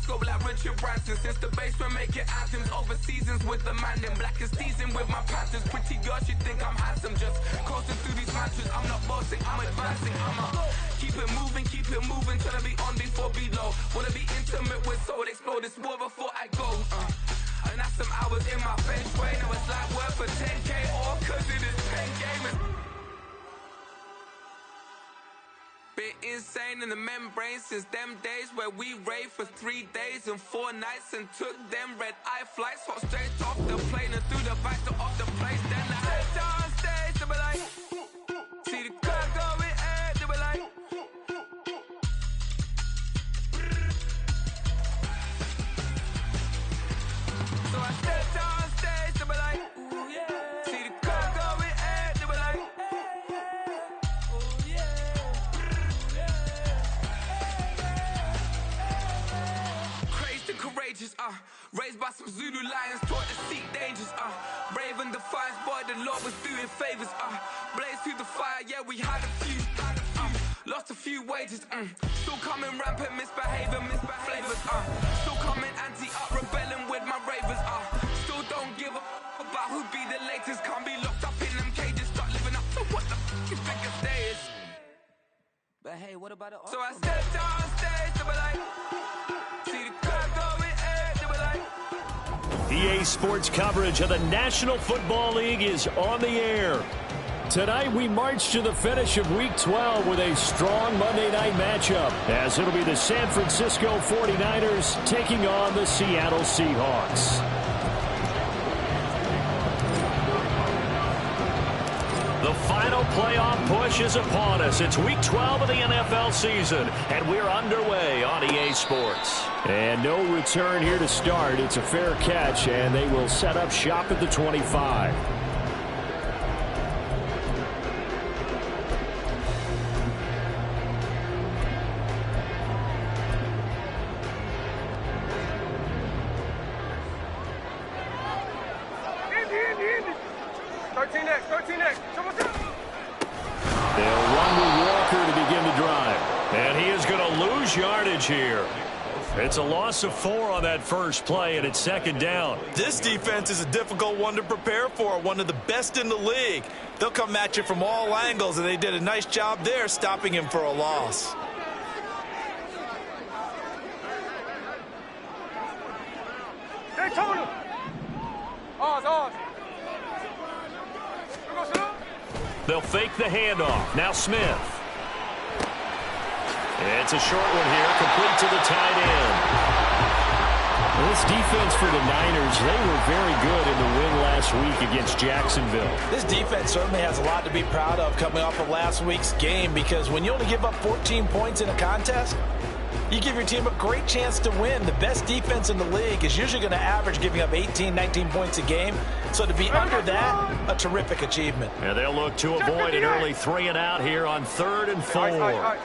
go like Richard Branson. Since the basement making anthems over seasons with the man in black is seasoned with my patterns. Pretty girls, you think I'm handsome. Just coasting through these mantras. I'm not bossing, I'm advancing. Keep it moving, tryna be on before below. Wanna be intimate with soul, explore this war before I go. And that's some hours in my feng shui. Now it's like work for 10K, all cause it is pen gaming. Been insane in the membrane since them days where we raved for 3 days and 4 nights and took them red-eye flights. Hot straight off the plane and through the back to off the place. Then I head on stage, they be like, see the crowd going air, they be like. So I stepped on stage, they be like, ooh yeah. See the crowd going air, they be like, ooh yeah. Crazed and courageous, raised by some Zulu lions, taught to seek dangers, brave and defiant, boy, the Lord was doing favors, blaze through the fire, yeah, we had a few, lost a few wages, still coming rampant, misbehaving, flavors, still coming anti-up, rebelling with my ravers, still don't give a about who be the latest, can't be locked up in them cages, start living up to what the you think a day is. But hey, what about it? So I stepped on stage, they were like, see the crowd going air, they were like. EA Sports coverage of the National Football League is on the air. Tonight we march to the finish of Week 12 with a strong Monday night matchup, as it'll be the San Francisco 49ers taking on the Seattle Seahawks. The final playoff push is upon us. It's Week 12 of the NFL season, and we're underway on EA Sports. And no return here to start. It's a fair catch, and they will set up shop at the 25. They'll run with Walker to begin the drive. And he is going to lose yardage here. It's a loss of 4 on that first play, and it's second down. This defense is a difficult one to prepare for, one of the best in the league. They'll come at you from all angles, and they did a nice job there stopping him for a loss. Daytona! Ours. They'll fake the handoff. Now Smith. It's a short one here, complete to the tight end. This defense for the Niners, they were very good in the win last week against Jacksonville. This defense certainly has a lot to be proud of coming off of last week's game, because when you only give up 14 points in a contest, you give your team a great chance to win. The best defense in the league is usually going to average giving up 18, 19 points a game. So to be under that, a terrific achievement. And they'll look to avoid an early 3 and out here on 3rd and 4.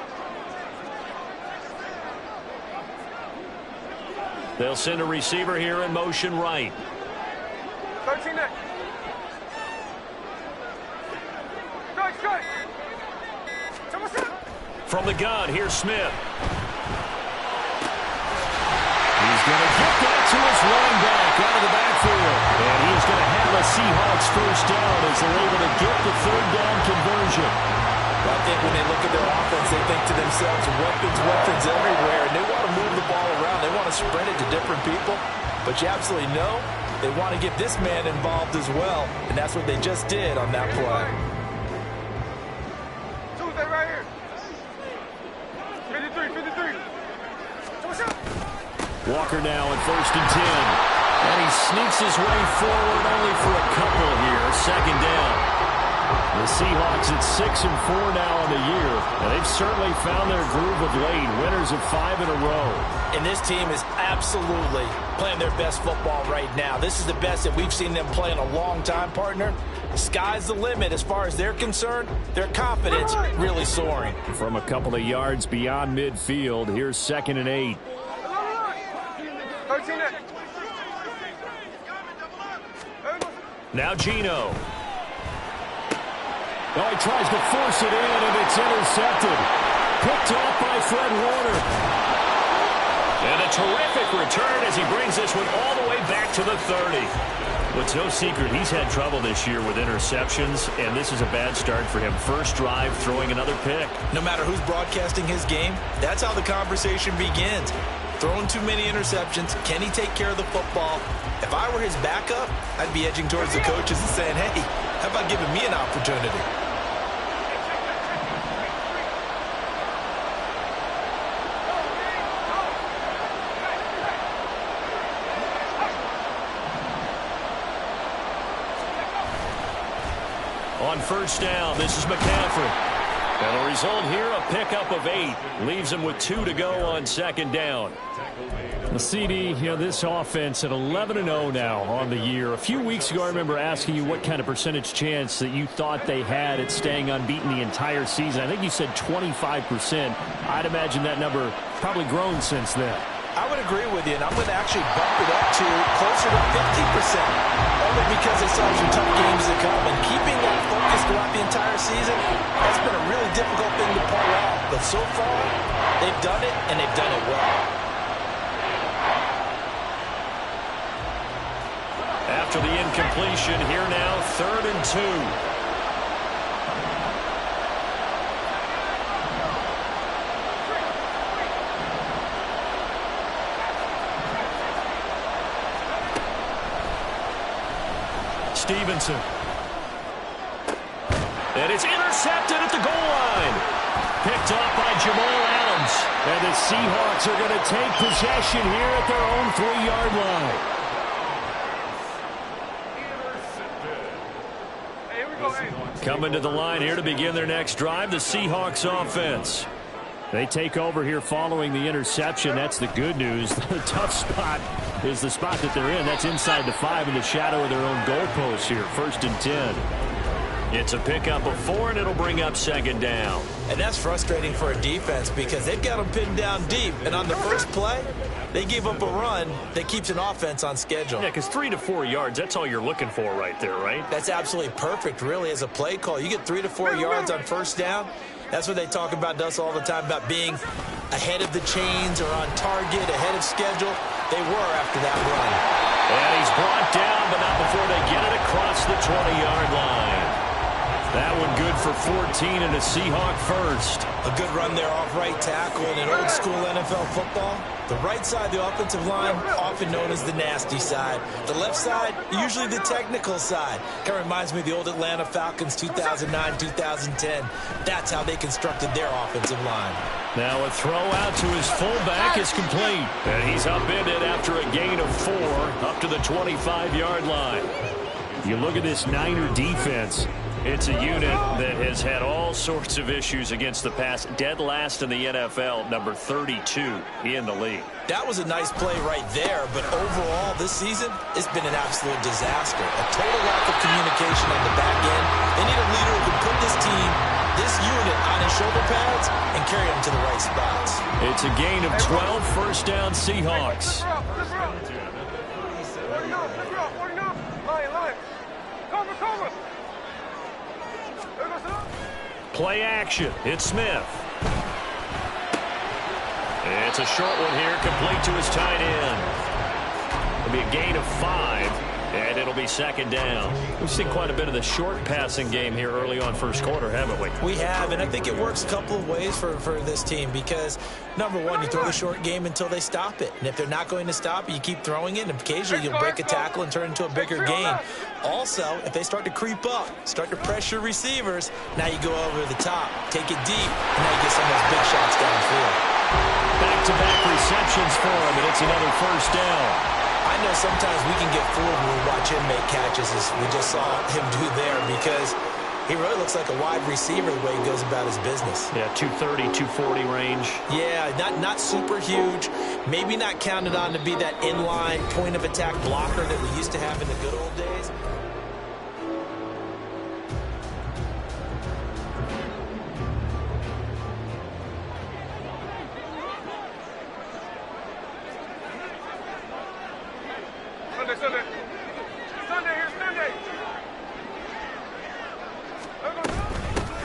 They'll send a receiver here in motion right. 13 next. Strike. From the gun, here's Smith. He's going to get that to his running back out of the backfield. And he's going to have a Seahawks first down as they're able to get the 3rd down conversion. I think when they look at their offense, they think to themselves, weapons everywhere, and they want to move the ball around. They want to spread it to different people, but you absolutely know they want to get this man involved as well, and that's what they just did on that play. Tuesday right here. 53. Walker now at 1st and 10. And he sneaks his way forward only for a couple here. 2nd down. The Seahawks at 6 and 4 now on the year, and they've certainly found their groove of late. Winners of 5 in a row. And this team is absolutely playing their best football right now. This is the best that we've seen them play in a long time, partner. The sky's the limit as far as they're concerned. Their confidence really soaring. From a couple of yards beyond midfield, here's 2nd and 8. 13 next. Now Geno. Oh, he tries to force it in, and it's intercepted. Picked off by Fred Warner. And a terrific return as he brings this one all the way back to the 30. Well, it's no secret he's had trouble this year with interceptions, and this is a bad start for him. First drive, throwing another pick. No matter who's broadcasting his game, that's how the conversation begins. Throwing too many interceptions, can he take care of the football? If I were his backup, I'd be edging towards the coaches and saying, hey, how about giving me an opportunity? On first down, this is McCaffrey. That'll result here, a pickup of 8. Leaves him with 2 to go on second down. The CD, this offense at 11-0 now on the year. A few weeks ago, I remember asking you what kind of percentage chance that you thought they had at staying unbeaten the entire season. I think you said 25%. I'd imagine that number probably grown since then. I would agree with you, and I'm going to actually bump it up to closer to 50%, only because they saw some tough games to come, and keeping that focus throughout the entire season, that's been a really difficult thing to pull off. But so far, they've done it, and they've done it well. After the incompletion, here now, 3rd and 2. Stevenson. And it's intercepted at the goal line. Picked up by Jamal Adams. And the Seahawks are going to take possession here at their own 3-yard line. Coming to the line here to begin their next drive, the Seahawks offense. They take over here following the interception. That's the good news. The tough spot is the spot that they're in. That's inside the 5 in the shadow of their own goalpost here. 1st and 10. It's a pickup of 4, and it'll bring up 2nd down. And that's frustrating for a defense because they've got them pinned down deep. And on the first play, they gave up a run that keeps an offense on schedule. Yeah, because 3 to 4 yards, that's all you're looking for right there, right? That's absolutely perfect, really, as a play call. You get 3 to 4 yards on first down. That's what they talk about us all the time, about being ahead of the chains or on target, ahead of schedule. They were after that run. And he's brought down, but not before they get it across the 20-yard line. That one good for 14 and a Seahawk first. A good run there off right tackle in an old-school NFL football. The right side, the offensive line, often known as the nasty side. The left side, usually the technical side. Kind of reminds me of the old Atlanta Falcons 2009, 2010. That's how they constructed their offensive line. Now a throw out to his fullback is complete. And he's upended after a gain of 4 up to the 25-yard line. You look at this Niner defense. It's a unit that has had all sorts of issues against the pass. Dead last in the NFL, number 32 in the league. That was a nice play right there, but overall this season, it's been an absolute disaster. A total lack of communication on the back end. They need a leader who can put this team, this unit, on his shoulder pads and carry them to the right spots. It's a gain of 12, first down Seahawks. Play action. It's Smith. It's a short one here, complete to his tight end. It'll be a gain of 5, and it'll be 2nd down. We've seen quite a bit of the short passing game here early on first quarter, haven't we? We have, and I think it works a couple of ways for this team because, number one, you throw the short game until they stop it. And if they're not going to stop it, you keep throwing it, and occasionally you'll break a tackle and turn it into a bigger gain. Also, if they start to creep up, start to pressure receivers, now you go over the top, take it deep, and now you get some of those big shots downfield. Back-to-back receptions for him, and it's another first down. I know sometimes we can get fooled when we watch him make catches, as we just saw him do there, because he really looks like a wide receiver the way he goes about his business. Yeah, 230, 240 range. Yeah, not super huge. Maybe not counted on to be that inline point-of-attack blocker that we used to have in the good old days.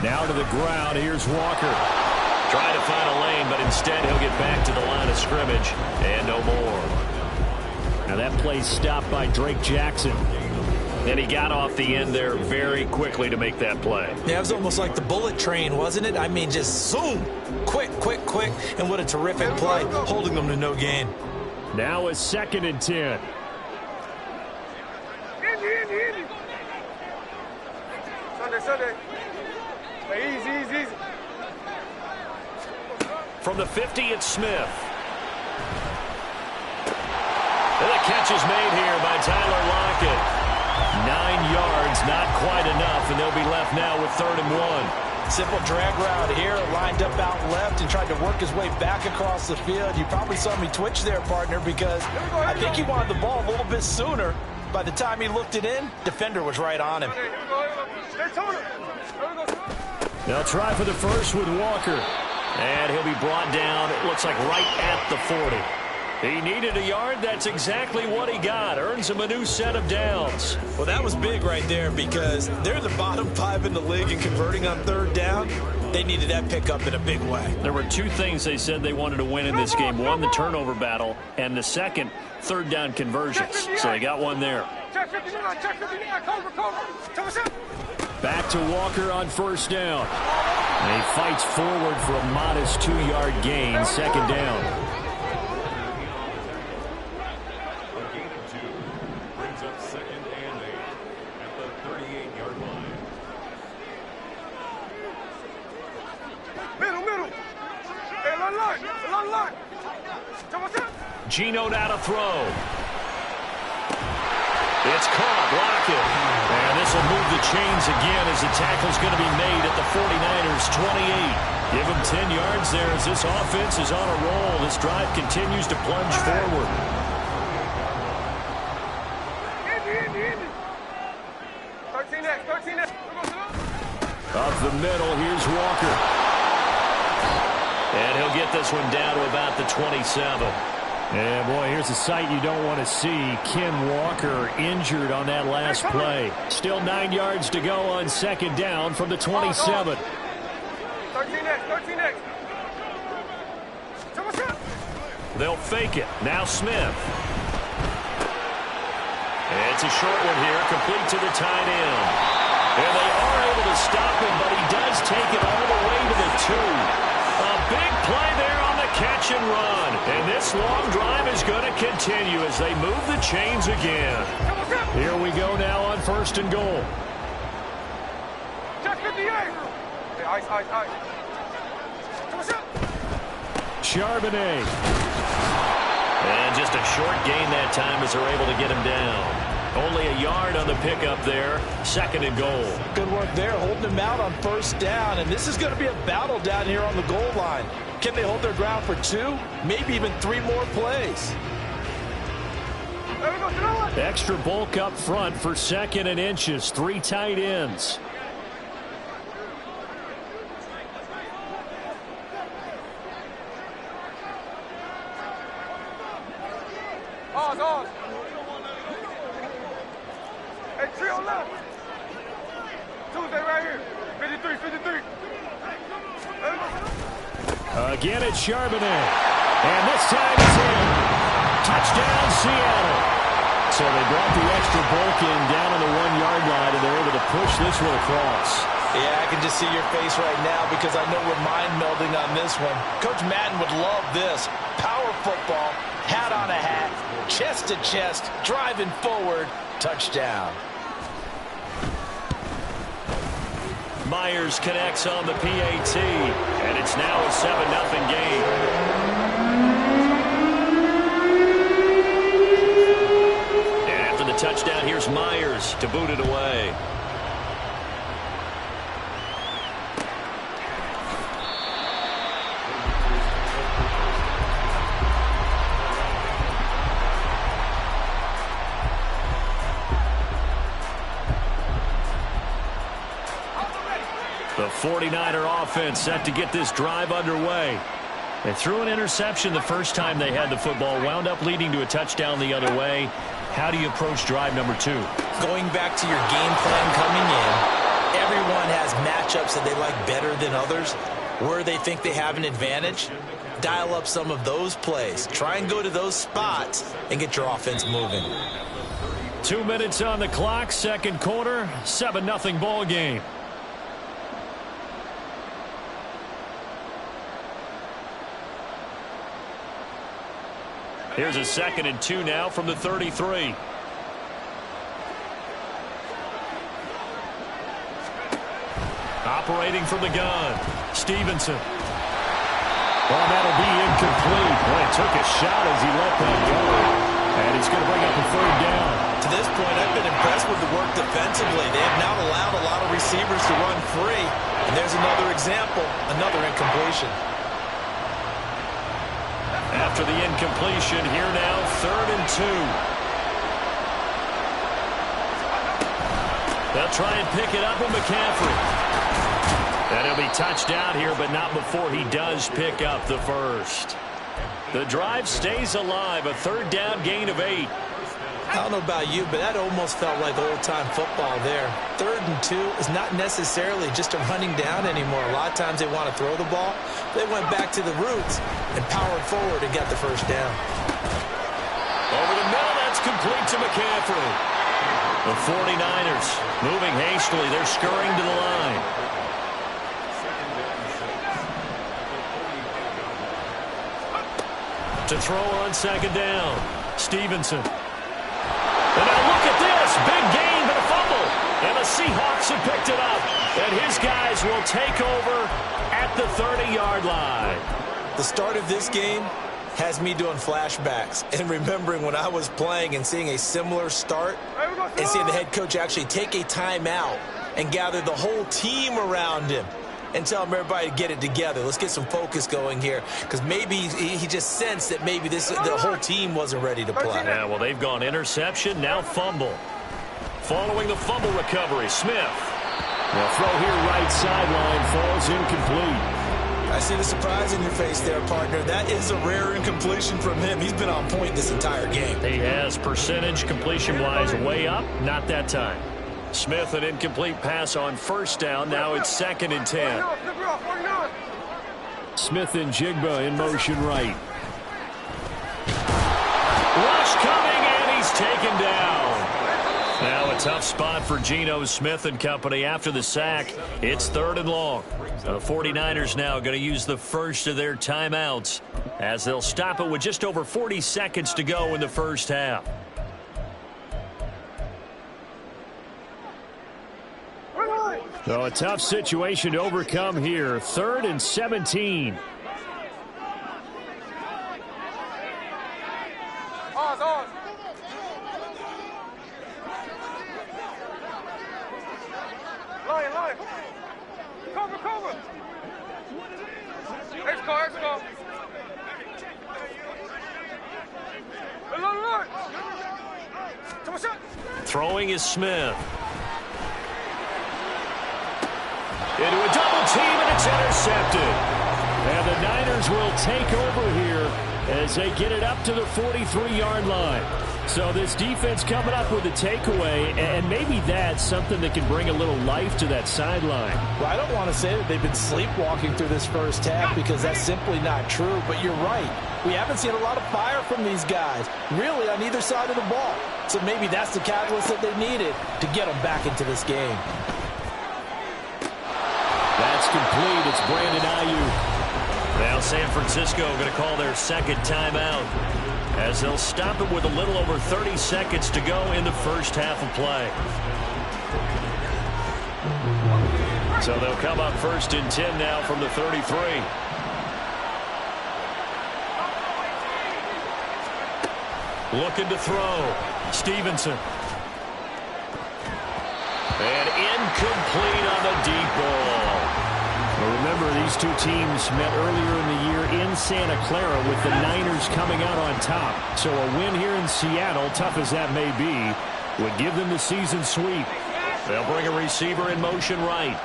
Now to the ground. Here's Walker. Trying to find a lane, but instead he'll get back to the line of scrimmage. And no more. Now that play stopped by Drake Jackson. And he got off the end there very quickly to make that play. Yeah, it was almost like the bullet train, wasn't it? I mean, just zoom. Quick, quick, quick. And what a terrific play, holding them to no gain. Now a 2nd and 10. Indy. Sunday. Hey, easy. From the 50, it's Smith. And the catch is made here by Tyler Lockett. 9 yards, not quite enough, and they'll be left now with 3rd and 1. Simple drag route here, lined up out left and tried to work his way back across the field. You probably saw me twitch there, partner, because I think he wanted the ball a little bit sooner. By the time he looked it in, defender was right on him. They'll try for the first with Walker. And he'll be brought down, it looks like right at the 40. He needed a yard. That's exactly what he got. Earns him a new set of downs. Well, that was big right there because they're the bottom 5 in the league in converting on 3rd down. They needed that pickup in a big way. There were 2 things they said they wanted to win in this game. One, the turnover battle, and the second, 3rd down conversions. So they got one there. Back to Walker on 1st down. And he fights forward for a modest 2-yard gain, 2nd down. Gino now to throw. It's caught. Lockett. And this will move the chains again as the tackle's going to be made at the 49ers 28. Give him 10 yards there as this offense is on a roll. This drive continues to plunge forward. Up the middle, here's Walker. And he'll get this one down to about the 27. Yeah, boy, here's a sight you don't want to see. Ken Walker injured on that last play. Still 9 yards to go on 2nd down from the 27. 13X. They'll fake it. Now Smith. It's a short one here, complete to the tight end. And they are able to stop him, but he does take it all the way to the 2. A big play there on the catch and run. And this long drive is going to continue as they move the chains again. Here we go now on 1st and goal. Check 58. Ice. Charbonnet. And just a short gain that time as they're able to get him down. Only a yard on the pickup there. 2nd and goal. Good work there, holding him out on 1st down. And this is going to be a battle down here on the goal line. Can they hold their ground for 2? Maybe even 3 more plays. Extra bulk up front for 2nd and inches. 3 tight ends. Oz. Hey, trio left. Tuesday right here. 53. Again, it's Charbonnet. And this time it's in. Touchdown, Seattle. So they brought the extra bulk in down on the 1-yard line, and they're able to push this one across. Yeah, I can just see your face right now because I know we're mind melding on this one. Coach Madden would love this. Power football, hat on a hat, chest to chest, driving forward, touchdown. Myers connects on the PAT, and it's now a 7-0 game. And after the touchdown, here's Myers to boot it away. The 49er offense set to get this drive underway. They threw an interception the first time they had the football, wound up leading to a touchdown the other way. How do you approach drive number 2? Going back to your game plan coming in, everyone has matchups that they like better than others. where they think they have an advantage, dial up some of those plays. Try and go to those spots and get your offense moving. 2 minutes on the clock, second quarter, 7-0 ball game. Here's a 2nd and 2 now from the 33. Operating from the gun, Stevenson. Well, that'll be incomplete. Boy, it took a shot as he let that go. And he's going to bring up a 3rd down. To this point, I've been impressed with the work defensively. They have now allowed a lot of receivers to run free. And there's another example, another incompletion. After the incompletion, here now, 3rd and 2. They'll try and pick it up with McCaffrey. And he'll be touched out here, but not before he does pick up the first. The drive stays alive, a 3rd down gain of 8. I don't know about you, but that almost felt like old-time football there. 3rd and 2 is not necessarily just a running down anymore. A lot of times they want to throw the ball. They went back to the roots and powered forward and got the first down. Over the middle, that's complete to McCaffrey. The 49ers moving hastily. They're scurrying to the line. To throw on 2nd down, Stevenson. And now look at this, big gain but a fumble. And the Seahawks have picked it up. And his guys will take over at the 30-yard line. The start of this game has me doing flashbacks and remembering when I was playing and seeing a similar start and seeing the head coach actually take a timeout and gather the whole team around him and tell him everybody to get it together. Let's get some focus going here, because maybe he just sensed that maybe the whole team wasn't ready to play. Yeah, well, they've gone interception, now fumble. Following the fumble recovery, Smith. The throw here right sideline falls incomplete. I see the surprise in your face there, partner. That is a rare incompletion from him. He's been on point this entire game. He has percentage completion-wise way up, not that time. Smith, an incomplete pass on 1st down. Now it's 2nd and 10. Smith and Jigba in motion right. Rush coming, and he's taken down. Now a tough spot for Geno Smith and company after the sack. It's 3rd and long. The 49ers now going to use the first of their timeouts as they'll stop it with just over 40 seconds to go in the first half. So a tough situation to overcome here. 3rd and 17. Line. Cover. Let's go. Look. Come on, shot. Throwing is Smith. Into a double team, and it's intercepted. And the Niners will take over here as they get it up to the 43-yard line. So this defense coming up with a takeaway, and maybe that's something that can bring a little life to that sideline. Well, I don't want to say that they've been sleepwalking through this first half, because that's simply not true, but you're right. We haven't seen a lot of fire from these guys, really, on either side of the ball. So maybe that's the catalyst that they needed to get them back into this game. That's complete. It's Brandon Ayuk. Now San Francisco going to call their 2nd timeout as they'll stop it with a little over 30 seconds to go in the first half of play. So they'll come up 1st and 10 now from the 33. Looking to throw. Stevenson. And incomplete on the deep ball. Well, remember, these two teams met earlier in the year in Santa Clara with the Niners coming out on top. So a win here in Seattle, tough as that may be, would give them the season sweep. They'll bring a receiver in motion right.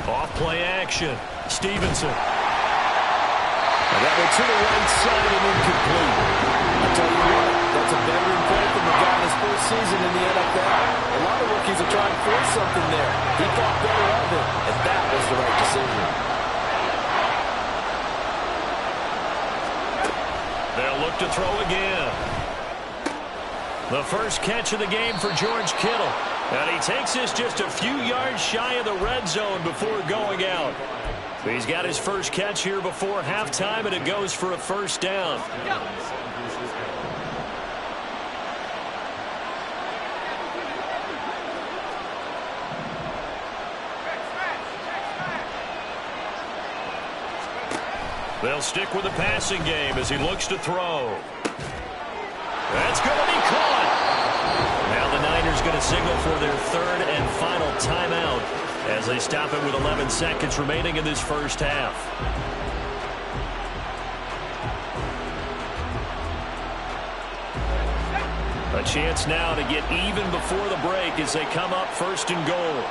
Off play action. Stevenson. And that one to the right side and incomplete. I'll tell you what, That's a veteran play from the guy in his first season in the NFL. A lot of rookies are trying to force something there. He thought better of it, and that was the right decision. They'll look to throw again. The first catch of the game for George Kittle. And he takes this just a few yards shy of the red zone before going out. He's got his first catch here before halftime, and it goes for a first down. They'll stick with the passing game as he looks to throw. That's going to be caught. Now the Niners going to signal for their third and final timeout as they stop it with 11 seconds remaining in this first half. A chance now to get even before the break as they come up first and goal.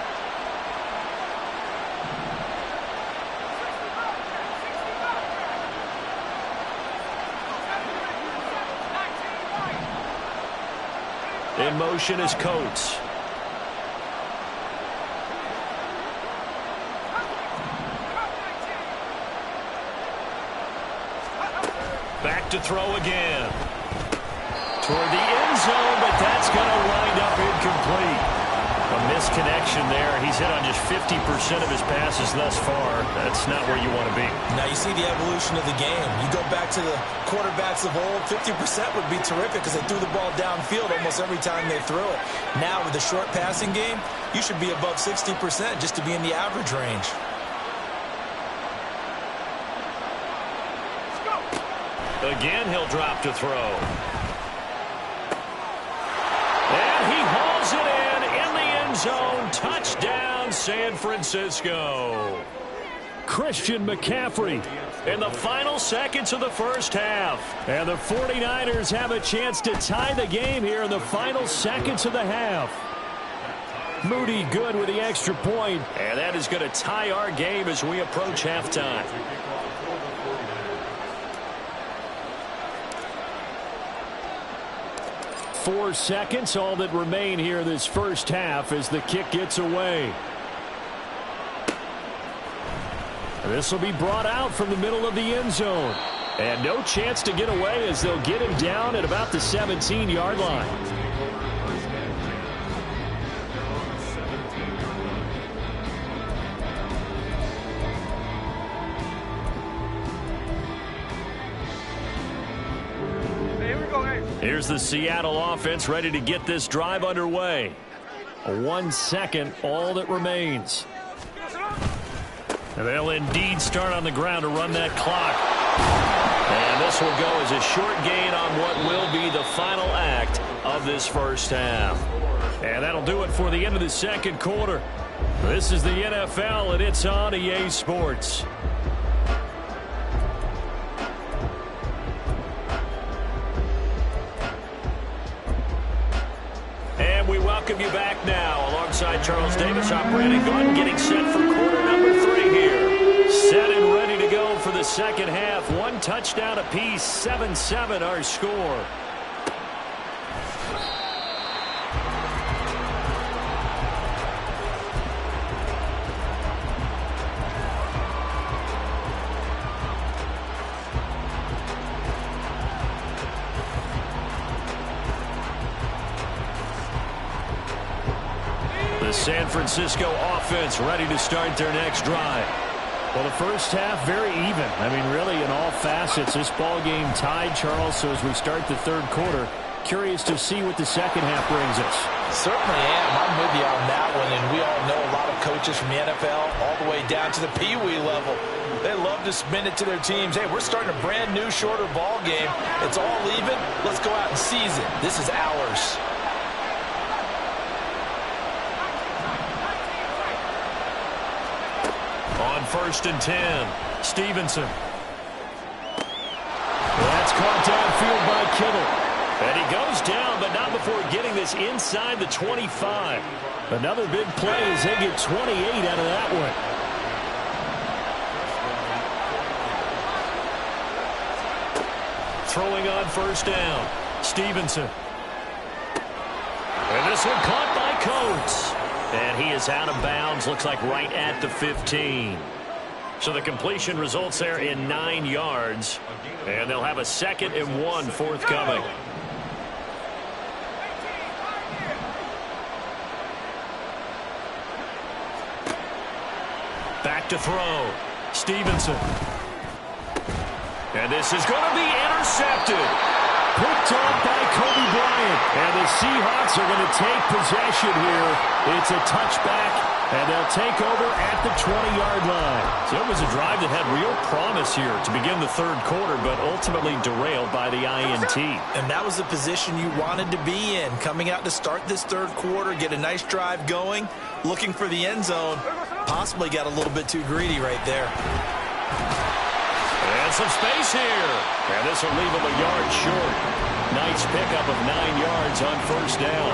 In motion is Coates. Back to throw again. Toward the end zone, but that's going to wind up incomplete. A misconnection there. He's hit on just 50% of his passes thus far. That's not where you want to be. Now you see the evolution of the game. You go back to the quarterbacks of old, 50% would be terrific because they threw the ball downfield almost every time they threw it. Now with the short passing game, you should be above 60% just to be in the average range. Again, he'll drop to throw. And he hauls it in the end zone. Touchdown, San Francisco. Christian McCaffrey in the final seconds of the first half. And the 49ers have a chance to tie the game here in the final seconds of the half. Moody good with the extra point. And that is going to tie our game as we approach halftime. Four seconds, all that remain here this first half as the kick gets away. This will be brought out from the middle of the end zone. And no chance to get away as they'll get him down at about the 17-yard line. Here's the Seattle offense ready to get this drive underway. 1 second, all that remains. And they'll indeed start on the ground to run that clock. And this will go as a short gain on what will be the final act of this first half. And that'll do it for the end of the second quarter. This is the NFL, and it's on EA Sports. And we welcome you back now. Alongside Charles Davis, I'm Brandon Gordon, getting set for quarter number 3 here. Set and ready to go for the second half. 1 touchdown apiece, 7-7 our score. The San Francisco offense ready to start their next drive. Well, the first half very even. I mean, really in all facets, this ball game tied, Charles. So as we start the third quarter, curious to see what the second half brings us. Certainly am. I'm with you on that one. And we all know a lot of coaches from the NFL all the way down to the Pee-wee level. They love to spin it to their teams. Hey, we're starting a brand new, shorter ball game. It's all even. Let's go out and seize it. This is ours. On 1st and 10, Stevenson. That's caught downfield by Kittle. And he goes down, but not before getting this inside the 25. Another big play as they get 28 out of that one. Throwing on 1st down. Stevenson. And this one caught by Coates. And he is out of bounds, looks like right at the 15. So the completion results there in 9 yards. And they'll have a 2nd and 1 forthcoming. Back to throw. Stevenson. And this is going to be intercepted. Picked off by Kobe Bryant. And the Seahawks are going to take possession here. It's a touchback, and they'll take over at the 20-yard line. So it was a drive that had real promise here to begin the third quarter, but ultimately derailed by the INT. And that was the position you wanted to be in. Coming out to start this third quarter, get a nice drive going, looking for the end zone. Possibly got a little bit too greedy right there. And some space here. And this will leave him a yard short. Nice pickup of 9 yards on first down.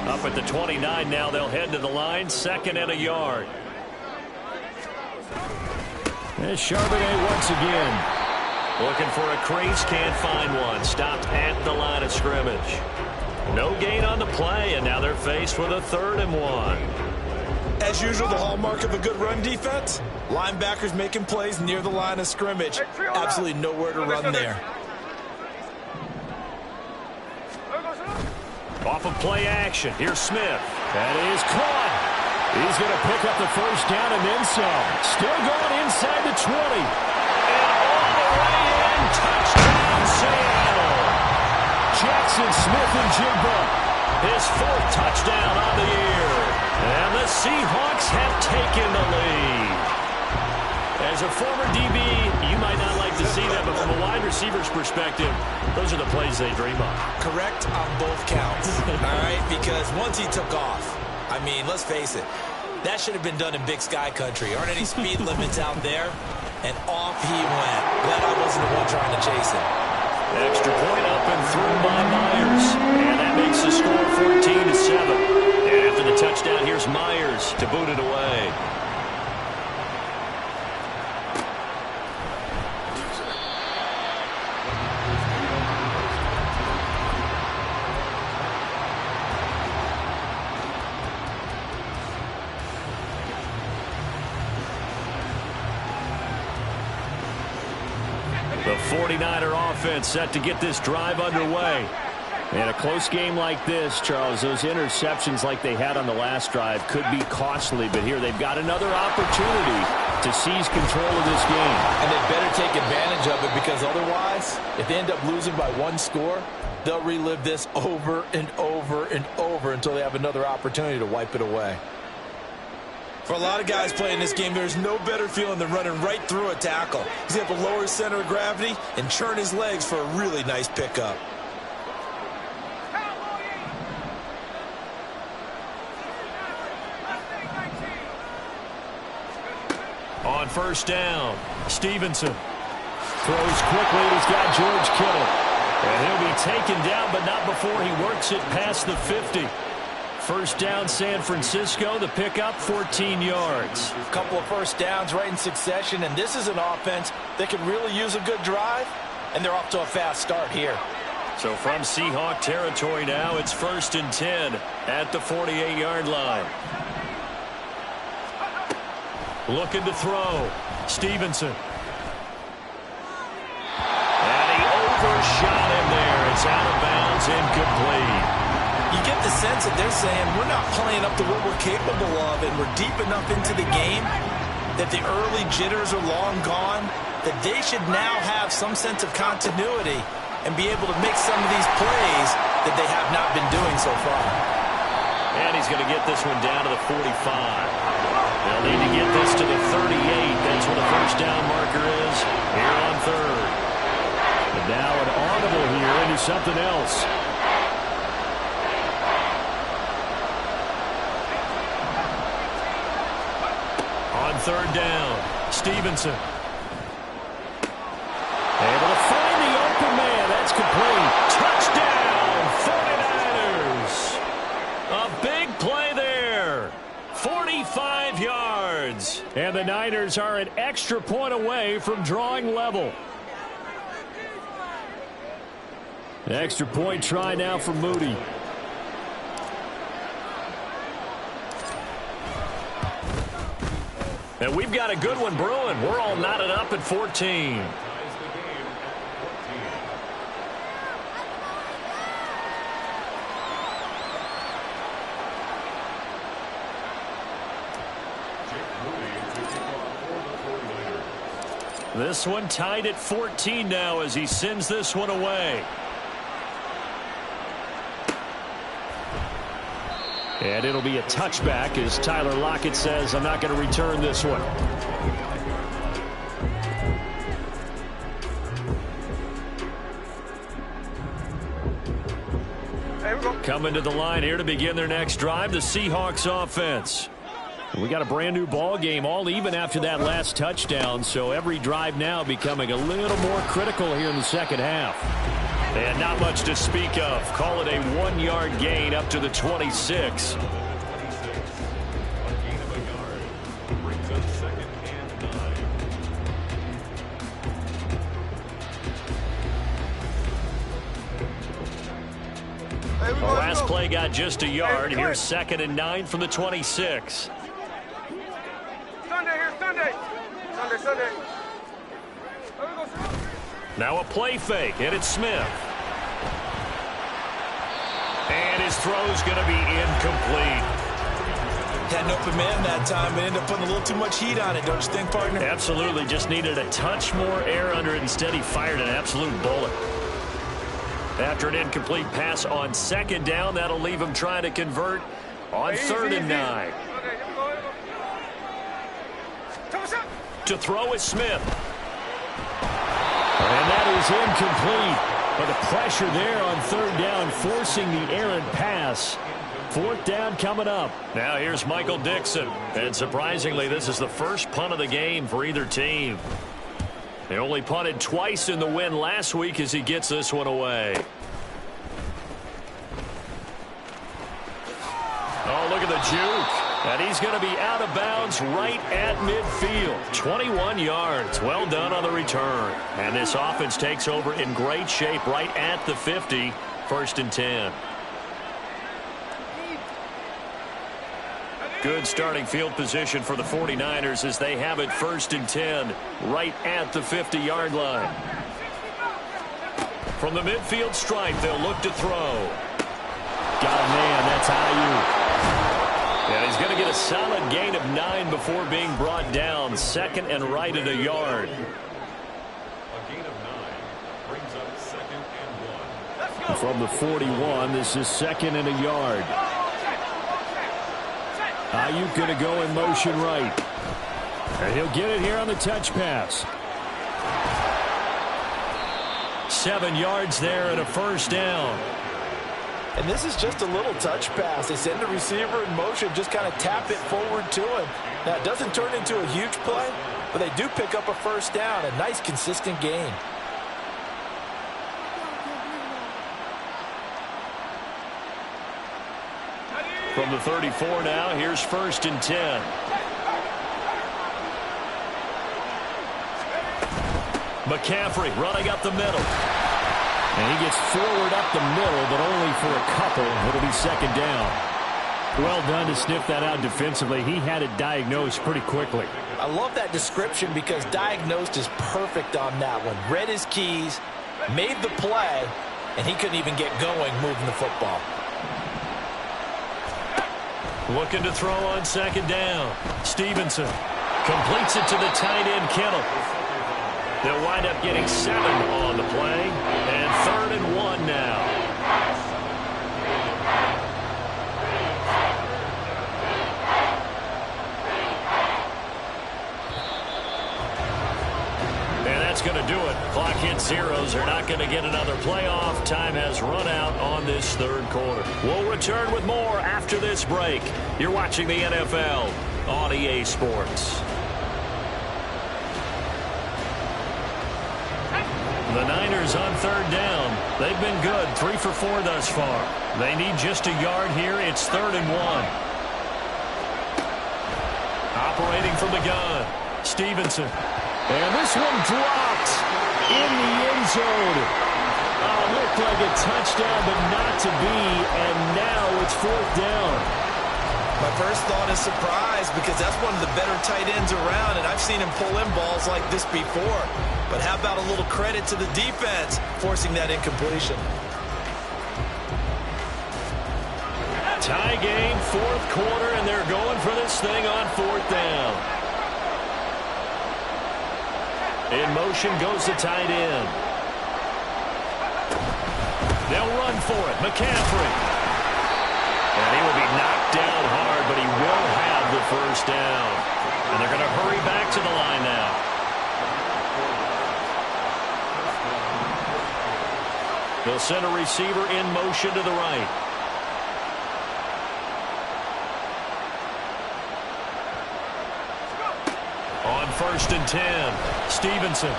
Up at the 29 now, they'll head to the line. 2nd and a yard. And Charbonnet once again. Looking for a crease, can't find one. Stopped at the line of scrimmage. No gain on the play, and now they're faced with a 3rd and 1. As usual, the hallmark of a good run defense, linebackers making plays near the line of scrimmage. Absolutely nowhere to run there. Off of play action, here's Smith. That is caught. He's going to pick up the first down and then some. Still going inside the 20. And all the way in, touchdown Seattle. Jackson Smith-Njigba, his 4th touchdown on the year. And the Seahawks have taken the lead. As a former DB, you might not like to see that, but from a wide receiver's perspective, those are the plays they dream of. Correct on both counts, all right? Because once he took off, I mean, let's face it, that should have been done in Big Sky country. Aren't any speed limits out there? And off he went. Glad I wasn't the one trying to chase him. Extra point up and through by Myers. And that makes the score 14-7. And after the touchdown, here's Myers to boot it away. The 49er offense set to get this drive underway. And a close game like this, Charles, those interceptions like they had on the last drive could be costly. But here they've got another opportunity to seize control of this game. And they better take advantage of it, because otherwise, if they end up losing by 1 score, they'll relive this over and over and over until they have another opportunity to wipe it away. For a lot of guys playing this game, there's no better feeling than running right through a tackle. He's able to lower his center of gravity and churn his legs for a really nice pickup. On first down, Stevenson throws quickly, and he's got George Kittle. And he'll be taken down, but not before he works it past the 50. First down, San Francisco. The pickup, 14 yards. A couple of first downs right in succession, and this is an offense that could really use a good drive, and they're off to a fast start here. So from Seahawk territory now, it's 1st and 10 at the 48-yard line. Looking to throw. Stevenson. And he overshot him there. It's out of bounds, incomplete. You get the sense that they're saying we're not playing up to what we're capable of, and we're deep enough into the game that the early jitters are long gone, that they should now have some sense of continuity and be able to make some of these plays that they have not been doing so far. And he's going to get this one down to the 45. They'll need to get this to the 38. That's where the first down marker is here on 3rd. And now an audible here into something else. On 3rd down, Stevenson. Able to find the open man. That's complete. Touchdown, 49ers. A big play there. 45 yards. And the Niners are an extra point away from drawing level. Extra point try now for Moody. And we've got a good one brewing. We're all knotted up at 14. This one tied at 14 now as he sends this one away. And it'll be a touchback as Tyler Lockett says, I'm not going to return this one. Coming to the line here to begin their next drive, the Seahawks offense. We got a brand new ball game, all even after that last touchdown, so every drive now becoming a little more critical here in the second half. And not much to speak of. Call it a 1-yard gain up to the 26. The last play got just a yard. Here's 2nd and 9 from the 26. Sunday. Now a play fake, and it's Smith. And his throw's going to be incomplete. Had an open man that time, but ended up putting a little too much heat on it, don't you think, partner? Absolutely. Just needed a touch more air under it. Instead, he fired an absolute bullet. After an incomplete pass on 2nd down, that'll leave him trying to convert on 3rd and 9. To throw is Smith. And that is incomplete. But the pressure there on 3rd down, forcing the errant pass. 4th down coming up. Now here's Michael Dixon. And surprisingly, this is the first punt of the game for either team. They only punted twice in the win last week as he gets this one away. Oh, look at the juke. And he's going to be out of bounds right at midfield. 21 yards. Well done on the return. And this offense takes over in great shape right at the 50. 1st and 10. Good starting field position for the 49ers as they have it 1st and 10 right at the 50-yard line. From the midfield stripe, they'll look to throw. Got a man. That's Ayuk. And he's going to get a solid gain of 9 before being brought down. 2nd and right at a yard. A gain of 9 brings up 2nd and 1. From the 41, this is 2nd and a yard. Ayuk going to go in motion right. And he'll get it here on the touch pass. 7 yards there and a 1st down. And this is just a little touch pass. They send the receiver in motion, just kind of tap it forward to him. Now, it doesn't turn into a huge play, but they do pick up a 1st down. A nice, consistent gain. From the 34 now, here's 1st and 10. McCaffrey running up the middle. And he gets forward up the middle, but only for a couple. It'll be 2nd down. Well done to sniff that out defensively. He had it diagnosed pretty quickly. I love that description because diagnosed is perfect on that one. Read his keys, made the play, and he couldn't even get going moving the football. Looking to throw on 2nd down. Stevenson completes it to the tight end, Kittle. They'll wind up getting 7 on the play. And 3rd and 1 now. And that's going to do it. Clock hits zeros. They're not going to get another playoff. Time has run out on this 3rd quarter. We'll return with more after this break. You're watching the NFL on EA Sports. The Niners on 3rd down. They've been good. 3 for 4 thus far. They need just a yard here. It's 3rd and 1. Operating from the gun. Stevenson. And this one dropped in the end zone. Looked like a touchdown, but not to be, and now it's 4th down. My first thought is surprise because that's one of the better tight ends around, and I've seen him pull in balls like this before. But how about a little credit to the defense forcing that incompletion? Tie game, 4th quarter, and they're going for this thing on 4th down. In motion goes the tight end. They'll run for it. McCaffrey. And he will be knocked down hard, but he will have the 1st down. And they're going to hurry back to the line now. They'll send a receiver in motion to the right. On 1st and 10, Stevenson.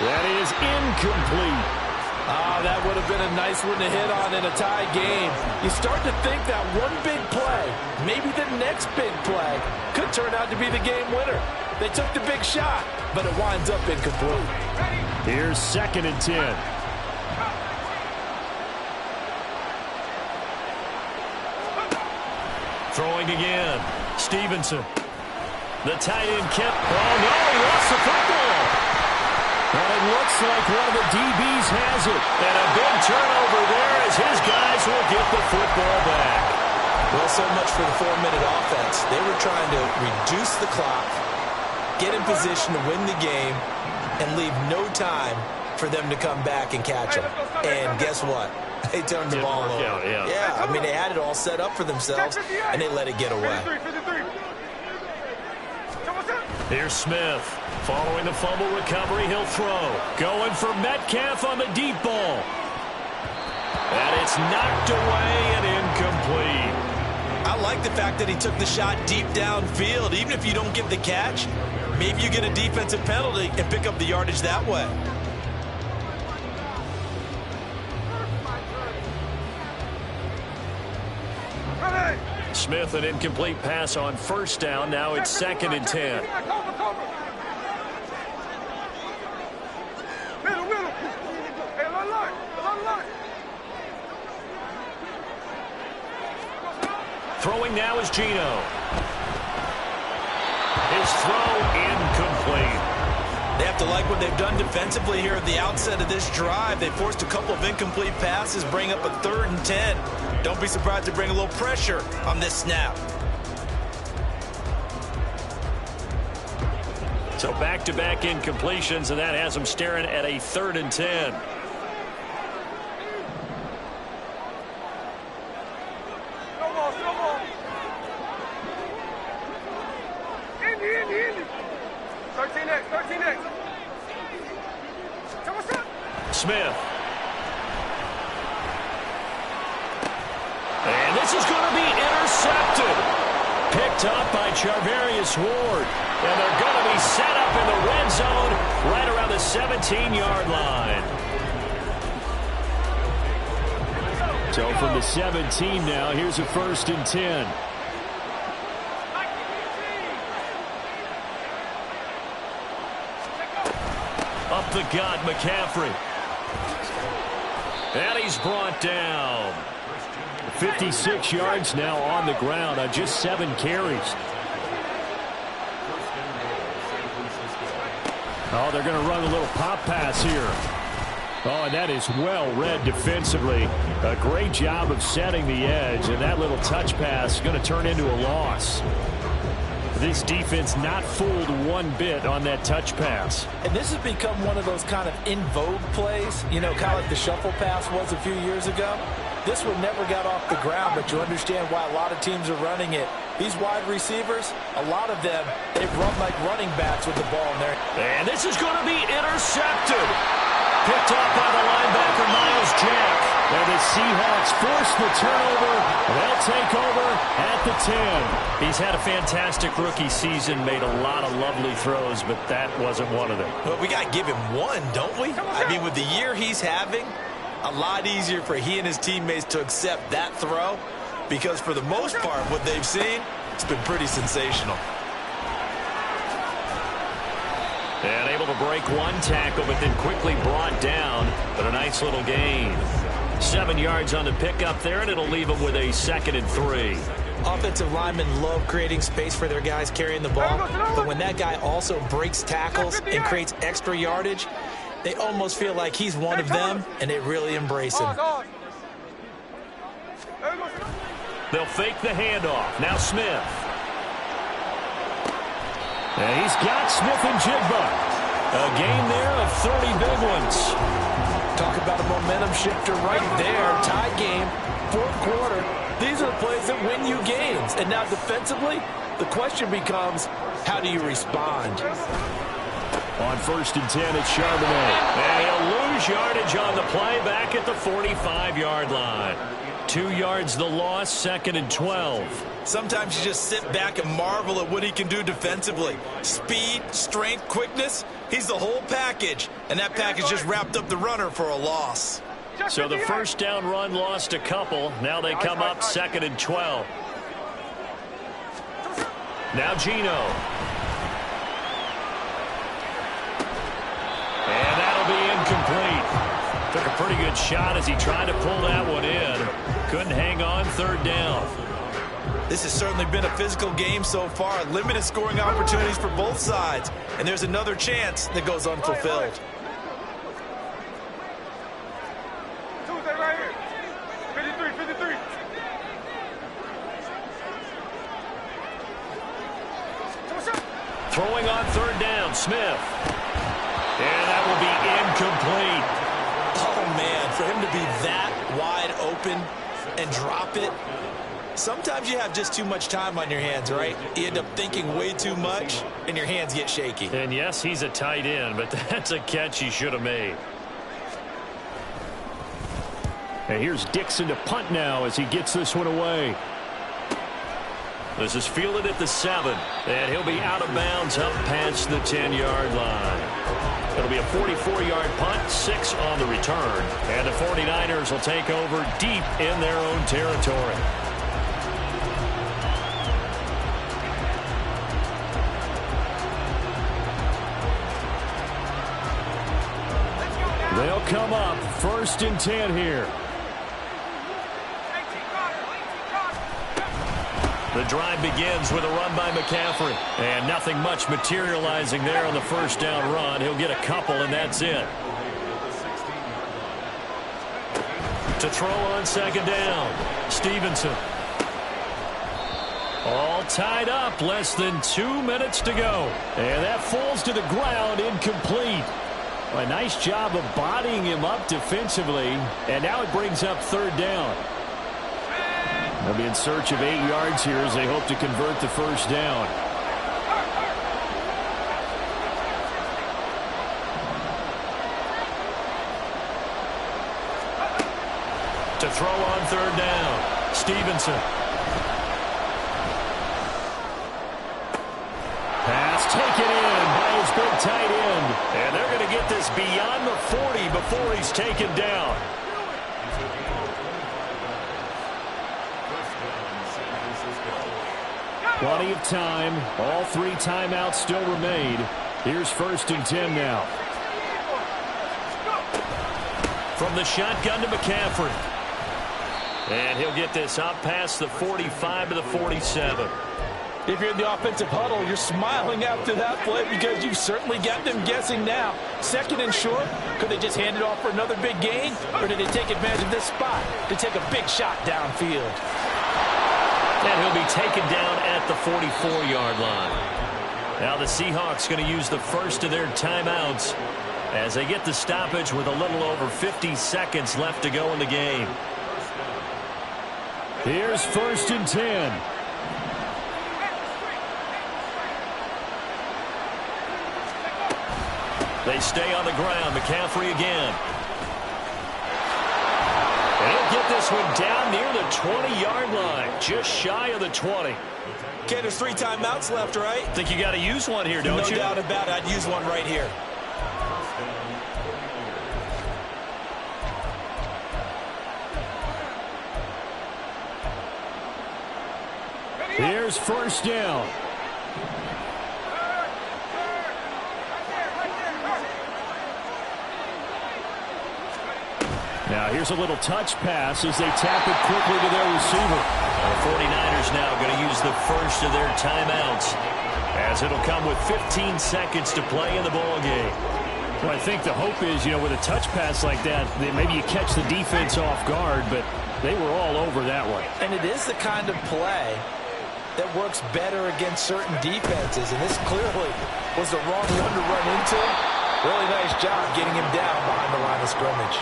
That is incomplete. That would have been a nice one to hit on in a tie game. You start to think that one big play, maybe the next big play, could turn out to be the game winner. They took the big shot, but it winds up incomplete. Here's 2nd and 10. Throwing again. Stevenson. The tight end kept. Oh, no, he lost the football. And it looks like one of the DBs has it. And a big turnover there as his guys will get the football back. Well, so much for the 4-minute offense. They were trying to reduce the clock, get in position to win the game, and leave no time for them to come back and catch them. And guess what? They turned the ball over. Yeah, I mean, they had it all set up for themselves, and they let it get away. Here's Smith. Following the fumble recovery, he'll throw. Going for Metcalf on the deep ball. And it's knocked away and incomplete. I like the fact that he took the shot deep downfield. Even if you don't get the catch, maybe you get a defensive penalty and pick up the yardage that way. Smith, an incomplete pass on 1st down. Now it's 2nd and 10. Throwing now is Geno. His throw incomplete. They have to like what they've done defensively here at the outset of this drive. They forced a couple of incomplete passes, bring up a 3rd and 10. Don't be surprised to bring a little pressure on this snap. So back-to-back incompletions, and that has them staring at a 3rd and 10. Smith. And this is going to be intercepted. Picked up by Charvarius Ward. And they're going to be set up in the red zone right around the 17-yard line. So from the 17 now, here's a 1st and 10. Up the gut, McCaffrey. And he's brought down. 56 yards now on the ground on just 7 carries. Oh, they're going to run a little pop pass here. Oh, and that is well read defensively. A great job of setting the edge, and that little touch pass is going to turn into a loss. This defense not fooled one bit on that touch pass. And this has become one of those kind of in vogue plays, you know, kind of like the shuffle pass was a few years ago. This one never got off the ground, but you understand why a lot of teams are running it. These wide receivers, a lot of them, they run like running backs with the ball in there. And this is going to be intercepted. Picked up by the linebacker, Miles Jack. And the Seahawks force the turnover. They'll take over at the 10. He's had a fantastic rookie season, made a lot of lovely throws, but that wasn't one of them. But we got to give him one, don't we? I mean, with the year he's having, a lot easier for he and his teammates to accept that throw because for the most part, what they've seen, it's been pretty sensational. And able to break one tackle, but then quickly brought down. But a nice little gain. 7 yards on the pickup there, and it'll leave them with a 2nd and 3. Offensive linemen love creating space for their guys carrying the ball, but when that guy also breaks tackles and creates extra yardage, they almost feel like he's one of them, and they really embrace him. They'll fake the handoff. Now Smith. And he's got Smith and Jigba. A gain there of 30 big ones. Talk about a momentum shifter right there. Tie game, 4th quarter. These are the plays that win you games. And now defensively, the question becomes, how do you respond? On 1st and 10, it's Charbonnet. And he'll lose yardage on the play back at the 45-yard line. 2 yards the loss, 2nd and 12. Sometimes you just sit back and marvel at what he can do defensively. Speed, strength, quickness, he's the whole package. And that package just wrapped up the runner for a loss. So the 1st down run lost a couple. Now they come up 2nd and 12. Now Gino. And that'll be incomplete. Took a pretty good shot as he tried to pull that one in. Couldn't hang on 3rd down. This has certainly been a physical game so far. Limited scoring opportunities for both sides. And there's another chance that goes unfulfilled. Tuesday right here. 53. Throwing on 3rd down, Smith. And that will be incomplete. Oh, man, for him to be that wide open and drop it. Sometimes you have just too much time on your hands, right? You end up thinking way too much, and your hands get shaky. And yes, he's a tight end, but that's a catch he should have made. And here's Dixon to punt now as he gets this one away. This is fielded at the 7, and he'll be out of bounds up past the 10-yard line. It'll be a 44-yard punt, 6 on the return, and the 49ers will take over deep in their own territory. They'll come up 1st and 10 here. The drive begins with a run by McCaffrey. And nothing much materializing there on the 1st down run. He'll get a couple, and that's it. To throw on 2nd down, Stevenson. All tied up, less than 2 minutes to go. And that falls to the ground, incomplete. A nice job of bodying him up defensively. And now it brings up 3rd down. They'll be in search of 8 yards here as they hope to convert the 1st down. To throw on 3rd down, Stevenson. Pass taken in by his big tight end. And they're going to get this beyond the 40 before he's taken down. Plenty of time. All 3 timeouts still remain. Here's 1st and 10 now. From the shotgun to McCaffrey. And he'll get this up past the 45 to the 47. If you're in the offensive huddle, you're smiling after that play because you've certainly got them guessing now. 2nd and short, could they just hand it off for another big gain? Or did they take advantage of this spot to take a big shot downfield? And he'll be taken down at the 44-yard line. Now the Seahawks going to use the first of their timeouts as they get the stoppage with a little over 50 seconds left to go in the game. Here's 1st and 10. They stay on the ground. McCaffrey again. And he'll get this one down near the 20-yard line, just shy of the 20. Okay, there's 3 timeouts left, right? Think you got to use one here, don't you? No doubt about it. I'd use one right here. Here's 1st down. Now here's a little touch pass as they tap it quickly to their receiver. The 49ers now going to use the first of their timeouts, as it'll come with 15 seconds to play in the ball game. Well, I think the hope is, with a touch pass like that, maybe you catch the defense off guard, but they were all over that one. And it is the kind of play that works better against certain defenses, and this clearly was the wrong one to run into. Really nice job getting him down behind the line of scrimmage.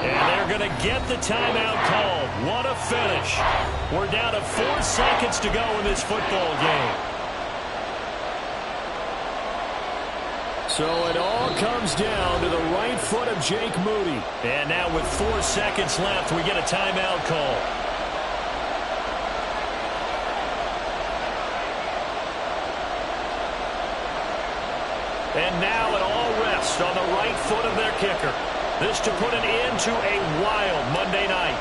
And they're going to get the timeout called. What a finish. We're down to 4 seconds to go in this football game. So it all comes down to the right foot of Jake Moody. And now with 4 seconds left, we get a timeout call. And now it all rests on the right foot of their kicker. This to put an end to a wild Monday night.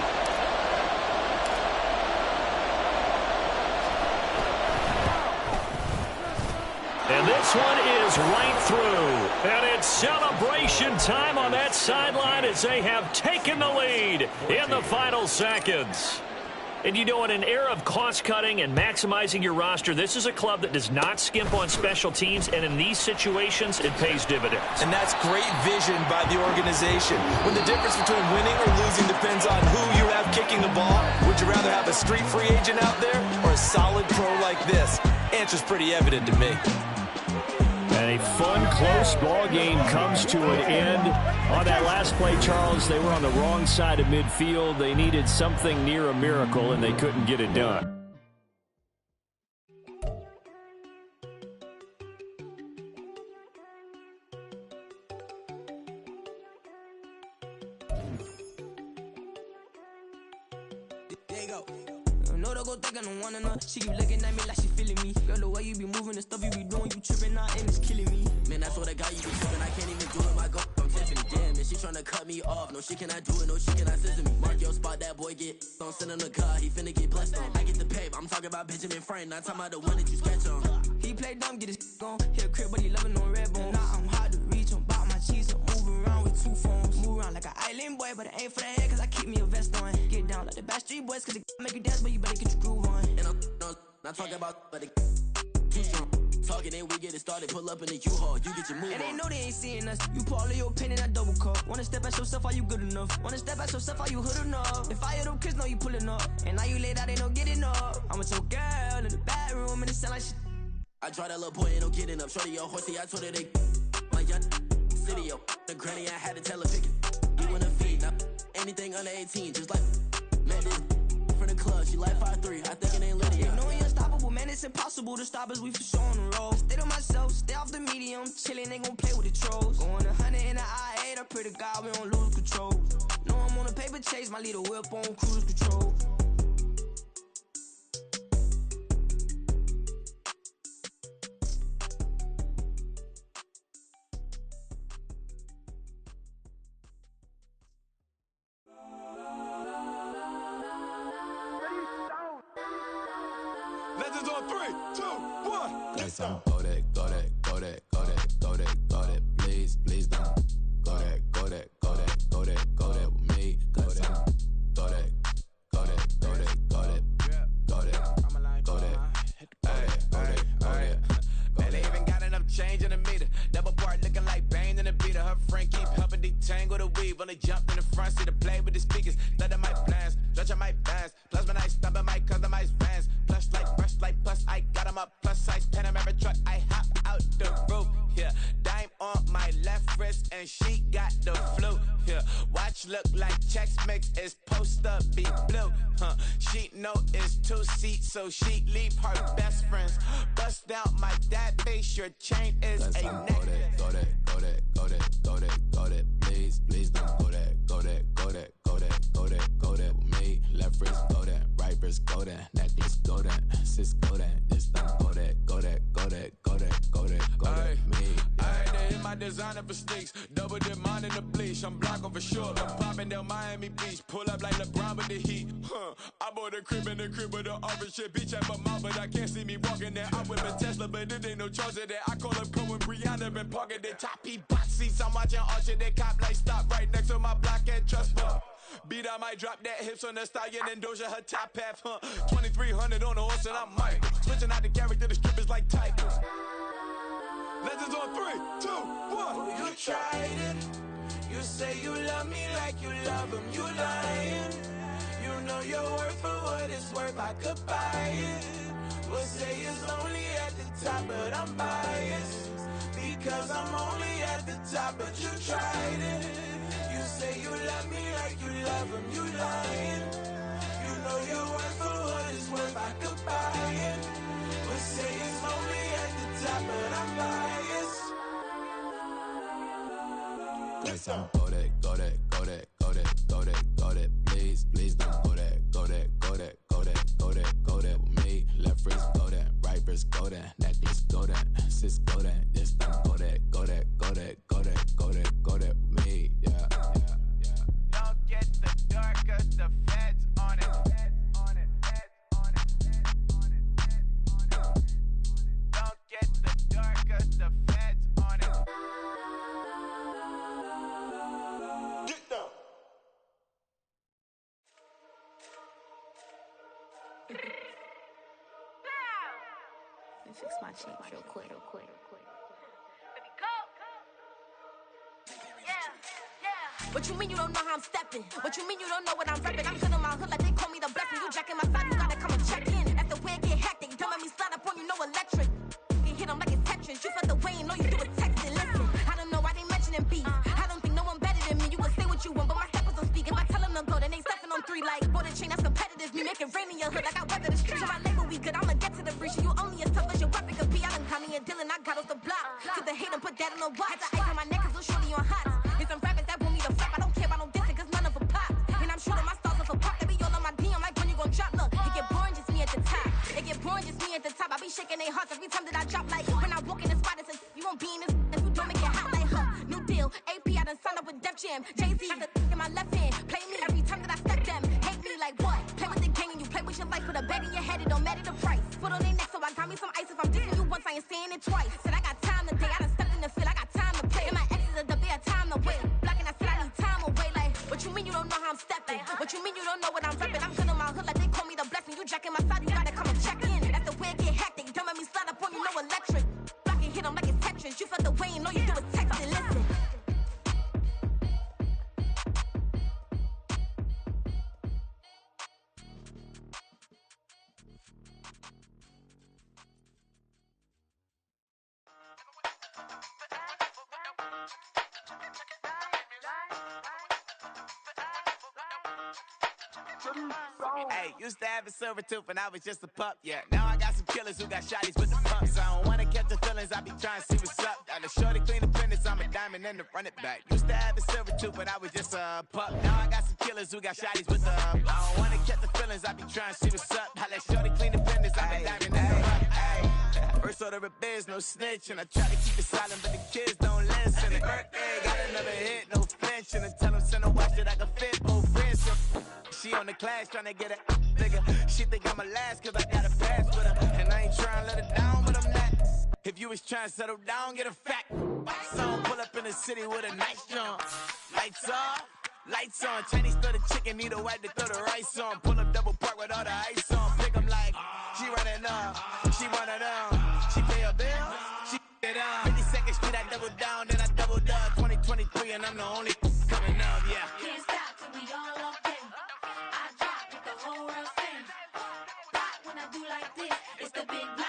And this one is right through. And it's celebration time on that sideline as they have taken the lead in the final seconds. And in an era of cost-cutting and maximizing your roster, this is a club that does not skimp on special teams, and in these situations, it pays dividends. And that's great vision by the organization. When the difference between winning or losing depends on who you have kicking the ball, would you rather have a street free agent out there or a solid pro like this? Answer's pretty evident to me. And a fun, close ball game comes to an end. On that last play, Charles, they were on the wrong side of midfield. They needed something near a miracle, and they couldn't get it done. There you go. No, don't go thinking I don't wanna know. She keep looking at me like she feeling me. Girl, the way you be moving, the stuff you be doing, you tripping out and it's killing me. Man, that's what I got, you be tripping. I can't even do it, my go. I'm Tiffany, damn, and she tryna cut me off. No, she cannot do it, no, she cannot scissor me. Mark your spot, that boy get on. Send him the car, he finna get blessed on. I get the paper, I'm talking about Benjamin Franklin, not talking about the one that you sketch on. He play dumb, get his on. Hit a crib, but he loving on red bone. Now I'm hard to reach, I'm about my cheese, I'm moving around with 2 phones. Move around like an island boy, but it ain't for the head, cause I keep me a vest on. Get down like the Backstreet Boys, cause it make you dance, but you better get your groove on. And I'm not talking about, but it too strong. Talking and we get it started, pull up in the U-Haul, you get your move and on. And they know they ain't seeing us, you pull all of your pen in that double cup. Wanna step at yourself, are you good enough? Wanna step at yourself, are you hood enough? If I hear them kids know you pulling up, and now you laid out, they don't get enough. I'm with your girl in the bedroom, and it sound like shit. I draw that little boy, ain't no getting up. Shorty, your horsey, I told her they my young city, yo. The granny, I had to tell her pick it. You wanna feed, now anything under 18, just like, man, this from the club, she like 5'3", I think it ain't Lydia. You know we unstoppable, man, it's impossible to stop us, we for sure on the road. Stay to myself, stay off the medium, chillin', they gon' play with the trolls. Going 100 in the I-8, I pray to God we don't lose control. Know I'm on a paper chase, my little whip on cruise control. Legends on 3, 2, 1. Let's go that, go that, go that, go that, go that, go that. Please, please don't. Go that, go that, go that, go that, go that with me. Go that, go that, go that, go that, go that, go that, go that, go that. Man, they even got enough change in the meter. Double part looking like Bane in the beater. Her friend keep helping detangle the weave. Only jumped in the front seat to play with the speakers. Let them might blast, judge I might pass. Plus when I stop at my customized fans. Plush like brush like plus I got them up plus size Panamera truck. I hop out the roof. Yeah, dime on my left wrist and she got the flu. Yeah, watch look like Chex Mix is supposed to be blue. She know it's 2 seats, so she leave her best friends. Bust down my dad face, your chain is a necklace. Go that, go that, go that, go that, go that. Please, please don't go that, go that, go that, go that, go that, go that with me. Left wrist go that, right wrist go that, necklace go that, sis go that, this don't go that, go that, go that, go that, go that, go that, me. I had to hit my design. designer for sneaks. Double the mind in the bleach. I'm block over short. I'm popping down Miami Beach. Pull up like LeBron with the heat. I bought a crib in the crib with the orange shit. Beach at my mouth, but I can't see me walking there. I whip a Tesla, but it ain't no charge of that. I call up Cohen, Brianna, been parking the top heat box seats. I'm watching Archer, they cop like stop right next to my block and trust bar. Beat, I might drop that hips on the stallion and Doja her top half, 2300 on the horse and I'm Mike. Switching out the character, the strippers like tigers. Legends on 3, 2, 1. You tried it. You say you love me like you love him. You lying. You know your worth for what it's worth. I could buy it. We'll say it's only at the top, but I'm biased because I'm only at the top. But you tried it. You say you love me like you love him. You lying. You know your worth for what it's worth. I could buy it. We'll say it's only at the top, but I'm biased. Yes, I'm go that, go that, go that, go that, go that, go that. Please, please don't go that, go that, go that, go that, go that, go that with me. Left wrist go that, right wrist go that, necklace go that, sis go that. This time go that, go that, go that, go that, go that, go that with me. Yeah, yeah, yeah. Don't get the dark 'cause the feds on it. Don't get the dark 'cause the feds on it. Get down. Let me fix my cheek real quick. Baby, go. Yeah. What you mean you don't know how I'm stepping? What you mean you don't know what I'm repping? I'm good on my hood like they call me the blessing. You jacking my side, you gotta come and check in. That's the way it get hectic. Don't let me slide up on you, no electric. You hit them like it's Tetris. You felt the way and know you do it texting. Listen, I don't know why they mentioning beef. I don't think no one better than me. You can say what you want, but my steppers don't speak. If I tell them to go, then they stepping on 3 like bought a chain that's competitive. Me make it rain in your hood like I weather the street. So my label we good, I'ma get to the breach. You only as tough as your weapon could be. I done Connie and Dylan, I got off the block. Took the hate and put that on the watch. The ice on my neck is little shorty on hot. It's some rappers that want me to flop. I don't care about no dissing, cause none of them pop. And I'm shooting my stars off a pop. They be all on my DM like when you gon' drop. Look, it get boring, just me at the top. It get boring, just me at the top. I be shaking their hearts every time that I drop. Like when I walk in the spot, it's a you won't be in this. If you don't make it hot like her. New deal, AP, I done signed up with Def Jam. Jay-Z, got the in my left hand. Play me every time that I step them. Hate me like what? Play with the gang and you play with your life. Put a bag in your head, it don't matter the price. Put on their neck, so I got me some ice. If I'm dissing you once, I ain't saying it twice. Said I got time today, I done stepped in the field, I got time to play. And my exes are up there, time to wait. Blocking, I said I need time away. Like, what you mean you don't know how I'm stepping? What you mean you don't know what I'm repping? I'm good on my hood like they call me the blessing. You jacking my side, you gotta come and check in. That's the way it get hectic. Don't let me slide up on you, no electric. Blocking, hit them like it's Tetris. You felt the way and know you do it texting. Listen. Hey, used to have a silver tooth and I was just a pup, yeah. Now I got some killers who got shotties with the pumps. I don't wanna catch the feelings, I be trying to see what's up. Got a shorty clean the business, I'm a diamond and to run it back. Used to have a silver tooth but I was just a pup. Now I got some killers who got shotties with the I don't wanna catch the feelings, I be trying to see what's up. I let shorty clean the business, I'm a diamond and to run it. First order of biz, no snitch. And I try to keep it silent, but the kids don't listen. And birthday, got another hit, no flinch. And I tell them, send a watch that I can fit both wrists. She on the class, tryna get a nigga. She think I'm a last, cause I got a pass with her. And I ain't tryna let her down, but I'm not. If you was trying to settle down, get a fact. Song, pull up in the city with a nice jump. Lights off. Lights on, Chinese throw the chicken, need a wipe to throw the rice on. Pull up double park with all the ice on. Pick 'em like, she running up, she one of them. She pay her bill, she it up. 52nd Street, I double down, then I doubled up. 2023, and I'm the only coming up, yeah. Can't stop till we all up in. I drop with the whole world sing. Rock when I do like this, it's the big block.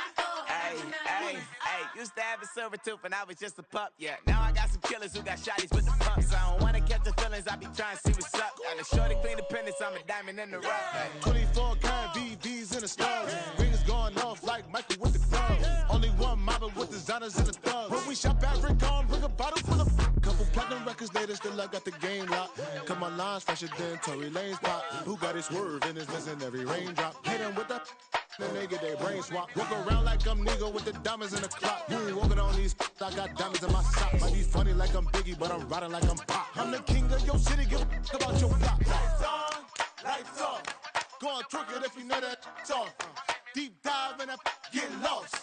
Used to have a silver tooth and I was just a pup, yeah. Now I got some killers who got shotties with the pumps. I don't wanna catch the feelings, I be trying to see what's up. Got a shorty clean the pendants, I'm a diamond in the rough. 24 karat VVs in the stars. Rings going off like Michael with the clubs. Only one model with designers in the thugs. When we shop at Rincon, bring a bottle full of couple platinum records later, still I got the game locked. Cause my lines fresher than Tory Lane's pop. Who got his swerve and is missing every raindrop. Hit him with the and they get their brain swap. Walk around like I'm nigga with the diamonds in the clock. You ain't walking on these, I got diamonds in my socks. Might be funny like I'm Biggie, but I'm riding like I'm Pop. I'm the king of your city, give a about your block. Lights on, lights off. Go on, twerk it if you know that it's off. Deep dive and get lost.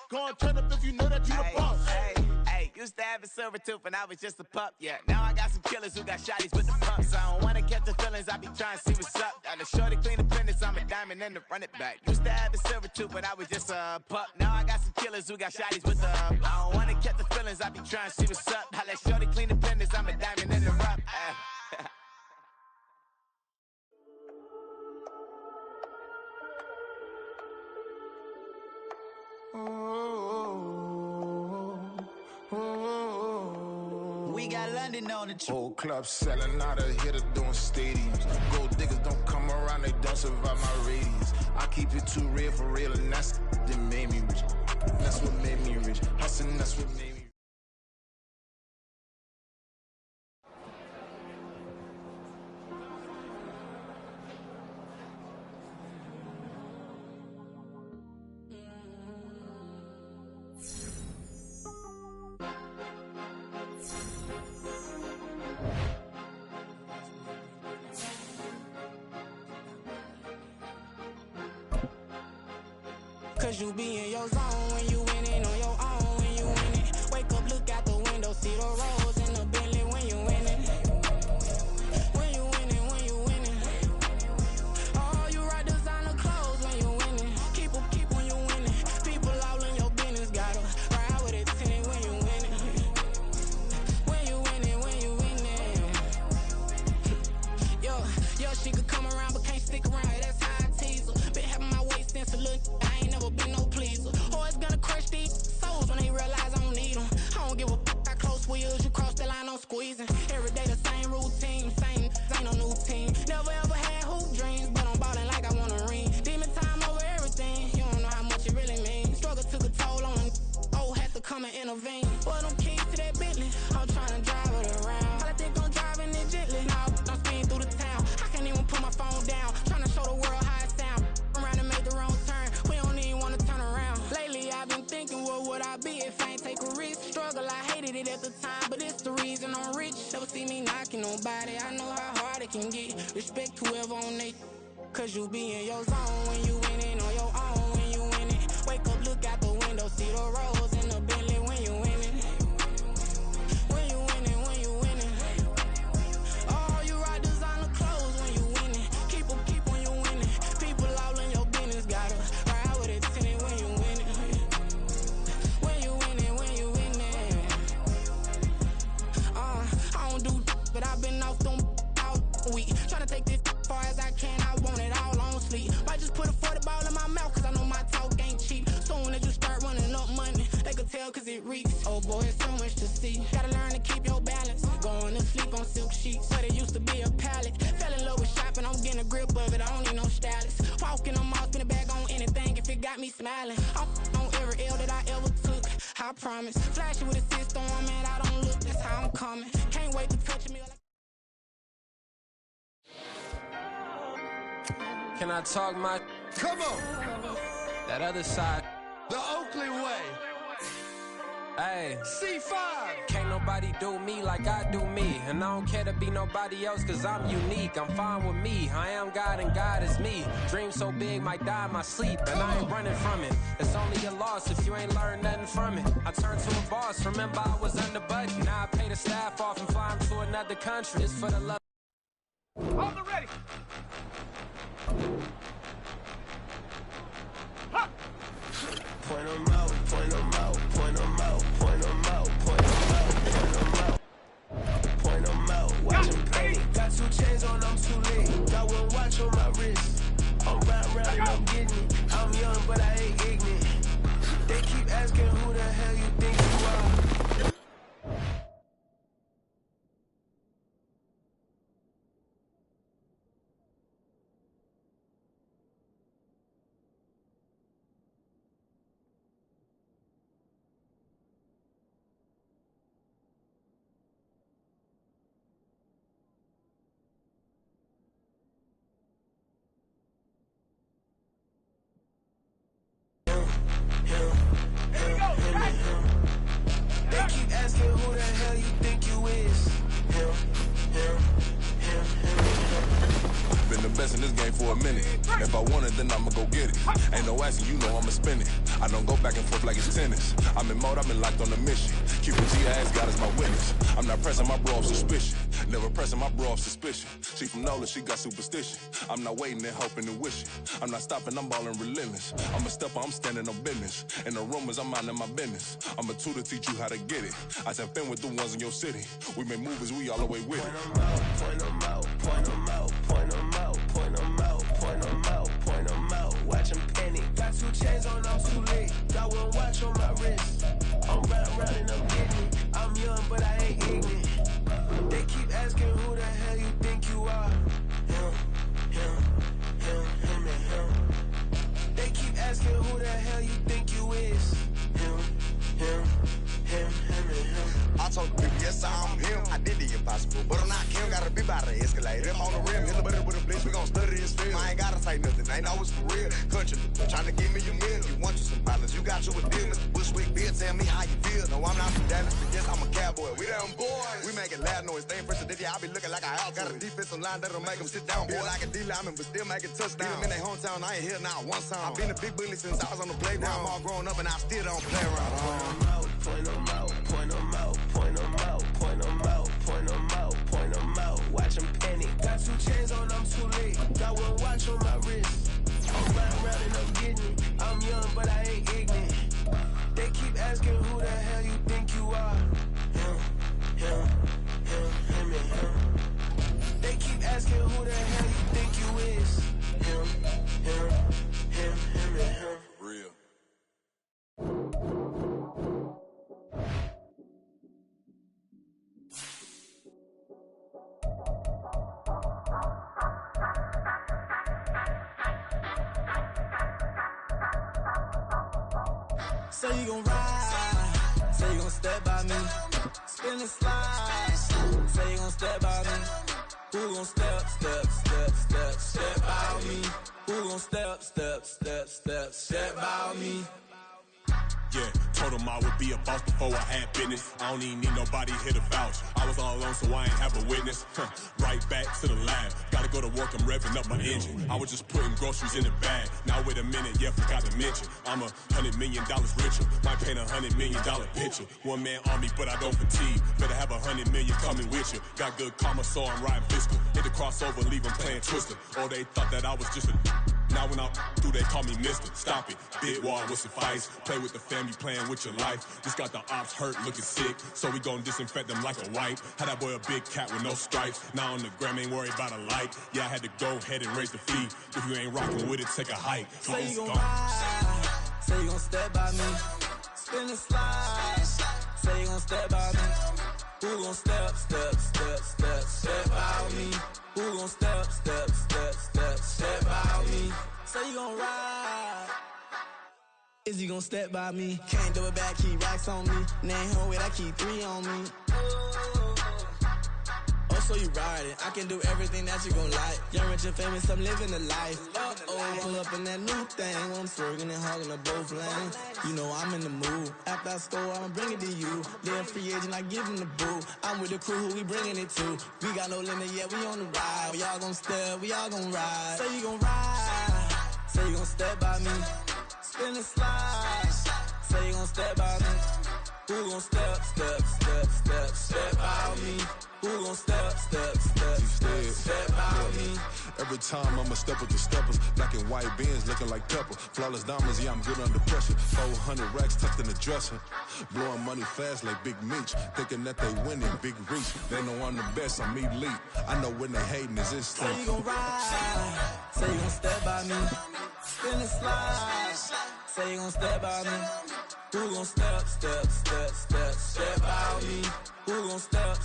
Go on, turn up if you know that you the boss. Hey, used to have a silver tooth when I was just a pup, yeah. Now I got some killers who got shotties with the pumps. I don't wanna catch the feelings, I be trying to see what's up. Got the shorty clean the pendants, I'm a diamond and to run it back. Used to have a silver tooth when I was just a pup. Now I got some killers who got shotties with the I don't wanna catch the feelings, I be trying to see what's up. I let shorty clean the pendants, I'm a diamond and to rough. We got London on the Whole club selling out of hitter doing stadiums. Gold diggers don't come around, they don't survive my radius. I keep it too real for real, and that's that made me rich. That's what made me rich. Hustling, that's what made me rich. Cause you be in your zone when you winning on your own when you winning. Wake up, look out the window, see the rose in the Bentley when you winning. When you winning, when you winning. Oh, you rock designer clothes when you winning. Keep when you winning. People all in your business, gotta ride with it tinted when you winning. When you winning, when you winning. Yo, she could come around but can't stick around. That's how I tease her. Been having my waist since a little. Never been no pleaser. Always gonna crush these souls when they realize I don't need them. I don't give a f*** how close we is. You cross the line, I'm squeezing. Every day the same routine, same ain't no new team. Never ever had hoop dreams, but I'm ballin' like I want a ring. Demon time over everything. You don't know how much it really means. Struggle took a toll on them. Oh, had to come and intervene. Boy, them keys to that Bentley. I'm trying to drive it around. I think I'm driving it gently. Now I'm speeding through the town. I can't even put my phone down. Trying to show the world how it sound. Around and make the wrong turn. We don't even wanna turn around. Lately I've been thinking, what would I be if I ain't take a risk? Struggle, I hated it at the time, but it's the reason I'm rich. Never see me knocking nobody. I know how hard it can get. Respect whoever on they. Cause you be in your zone when you winning on your own when you winning. Wake up, look out the window, see the rose in the Bentley when you winning. When you winning, when you winning. Oh, you rock designer clothes when you winning. Keep when you winning. People all in your business, gotta ride with it tinted when you winning. When you winning, when you winning. I don't do but I've been off them all week. Tryna take this far as I can, I want it all on sleep. Might just put a 40 ball in my mouth, cause I know my talk ain't cheap. Soon as you start running up money, they could tell cause it reeks. Oh boy, it's so much to see. Gotta learn to keep your balance. Going to sleep on silk sheets, but it used to be a pallet. Fell in love with shopping, I'm getting a grip of it, I don't need no stylist. Walking on mouth, spin a bag on anything if it got me smiling. I'm on every L that I ever took, I promise. Flashing with a system, man, I don't look, that's how I'm coming. Can't wait to touch me like. Can I talk my? Come on. That other side. The Oakley way. Hey. C5. Can't nobody do me like I do me. And I don't care to be nobody else cause I'm unique. I'm fine with me. I am God and God is me. Dream so big might die in my sleep. And I ain't running from it. It's only a loss if you ain't learned nothing from it. I turned to a boss. Remember I was under budget. Now I pay the staff off and fly them to another country. It's for the love. On the ready. Huh. Point them out, point them out, point them out, point them out, point them out, point them out, point them out. Watch them play. Got 2 chains on, I'm too late. Got 1 watch on my wrist. I'm round and I'm getting it. I'm young, but I ain't ignorant. They keep asking who the hell you think you are. best in this game for a minute. If I want it, then I'ma go get it. Ain't no asking, you know I'ma spend it. I don't go back and forth like it's tennis. I'm in mode, I've been locked on a mission. Cupid G ass God is my witness. I'm not pressing my bro off suspicion. Never pressing my bro off suspicion. She from Nola, she got superstition. I'm not waiting and hoping and wishing. I'm not stopping, I'm balling relentless. I'm a stepper, I'm standing on business. In the rumors, I'm minding my business. I'm a tutor, teach you how to get it. I tap in with the ones in your city. We make movies, we all the way with it. Point them out, point them out, point them out, point them out, point them out, point them out. Watch them penny. Got 2 chains on, I'm too late. Got 1 watch on my wrist. I'm round and I'm getting it. I'm young, but I ain't ignorant. They keep asking who the hell you think you are. Him, and him. They keep asking who the hell you think you is. Him, and him. I told the people, yes, I'm him. I did the impossible, but I'm not him. Gotta be by the escalator. Him on the rim, hit the butter with a blitz. We gon' study this film. I ain't gotta say nothing. Ain't always for real. Country, trying to give me a meal. You want you some balance. You got you a deal. Mr. Bushwick, Bill, tell me how you feel. No, I'm not from Dallas, but yes, I'm a cowboy. We them boys. We making loud noise. Stay in pressure. I be looking like a house. Got a defensive line that'll make them sit down. Boy, like a D-lineman, but still making touchdowns. Beat them in their hometown. I ain't here now one time. I've been a big bully since I was on the playground. I'm all grown up and I still don't play around. Point them out, point them out, point them out, point them out, point them out, point them out. Watch them penny. Got 2 chains on, I'm too late. Got 1 watch on my wrist. I'm round and I'm getting it. I'm young, but I ain't ignorant. They keep asking who the hell you think you are. Him, and him. They keep asking who the hell you think you is. Him, and him. Real. Say you gon' ride, say you gon' step by me, spin and slide, say you gon' step by me. Who gon' step by me? Who gon' step by me? Yeah, told him I would be a boss before I had business. I don't even need nobody here to vouch. I was all alone, so I ain't have a witness. Right back to the lab. Gotta go to work, I'm revving up my engine. I was just putting groceries in the bag. Now wait a minute, yeah, forgot to mention. I'm $100 million richer. Might paint $100 million picture. One man army, but I don't fatigue. Better have 100 million coming with you. Got good karma, so I'm riding fiscal. Hit the crossover, leave them playing Twister. Oh, they thought that I was just a... Now when I do, they call me mister. Stop it. Big wall will suffice. Play with the family, playing with your life. Just got the ops hurt, looking sick. So we gon' disinfect them like a wipe. Had that boy a big cat with no stripes. Now on the gram, ain't worried about a light. Yeah, I had to go ahead and raise the fee. If you ain't rocking with it, take a hike. Say you gon' ride, say you gon' step by me. Spin and slide, say you gon' step by me. Who gon' step by me? Who gon' step by me? Say you gon' ride. Is you gon' step by me? Can't do it back, keep racks on me. Name home with, I keep 3 on me. Oh, so you riding. I can do everything that you gon' like. Young, rich, and famous, I'm living the life. Uh-oh, pull up in that new thing. When I'm swerving and hogging up both lanes. You know I'm in the mood. After I score, I'ma bring it to you. They're free agent, I give them the boo. I'm with the crew, who we bringing it to. We got no limit, yeah, we on the ride. We all gon' step, we all gon' ride. Say you gon' ride. Say you gon' step by me. Spin and slide. Say you gon' step by me. Who gon' step by me? Who gon' step by me? Every time I'ma step with the steppers. Black and white beans looking like pepper. Flawless diamonds, yeah, I'm good under pressure. 400 racks tucked in the dresser. Blowing money fast like Big Meech. Thinking that they winning, big reach. They know I'm the best, I'm elite. I know when they hating is instinct. Say you gon' ride. Say you gon' step by me. Spin and slide. Say you gon' step by me. Who gon' step by me? Who gon' step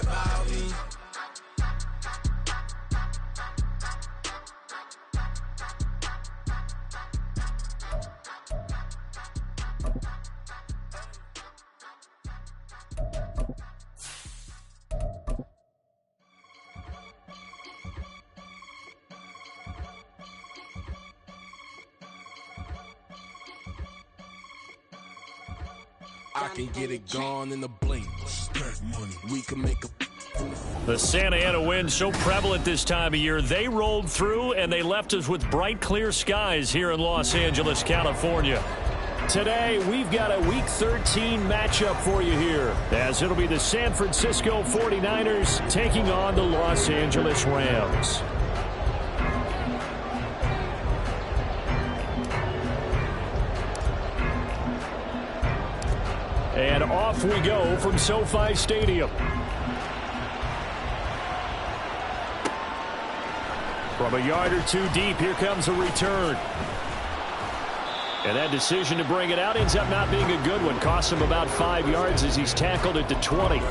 by me? I can get it gone in a blink. Stack money. We can make a The Santa Ana wind so prevalent this time of year, they rolled through and they left us with bright, clear skies here in Los Angeles, California. Today, we've got a Week 13 matchup for you here, as it'll be the San Francisco 49ers taking on the Los Angeles Rams. And off we go from SoFi Stadium. From a yard or two deep, here comes a return. And that decision to bring it out ends up not being a good one. Costs him about 5 yards as he's tackled at the 20. Go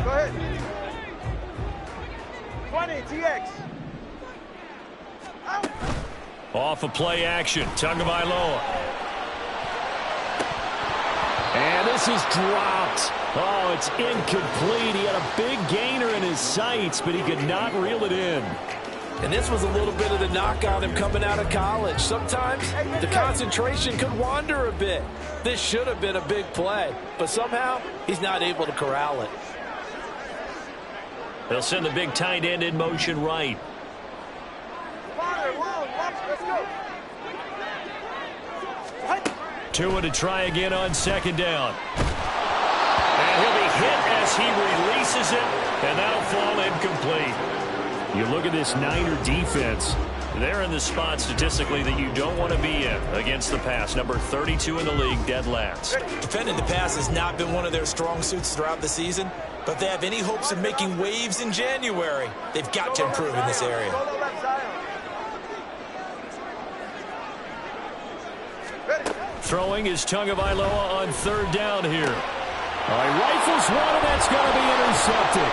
ahead. 20, TX. Out. Off of play action, Tagovailoa. And this is dropped. Oh, it's incomplete. He had a big gainer in his sights, but he could not reel it in. And this was a little bit of the knock on him coming out of college. Sometimes the concentration could wander a bit. This should have been a big play, but somehow he's not able to corral it. They'll send the big tight end in motion right. Let's go. Tua to try again on second down. And he'll be hit as he releases it, and that'll fall incomplete. You look at this Niner defense. They're in the spot statistically that you don't want to be in against the pass. Number 32 in the league, dead last. Defending the pass has not been one of their strong suits throughout the season, but if they have any hopes of making waves in January, they've got to improve in this area. Throwing is Tagovailoa on third down here. All right, rifles one, and that's going to be intercepted.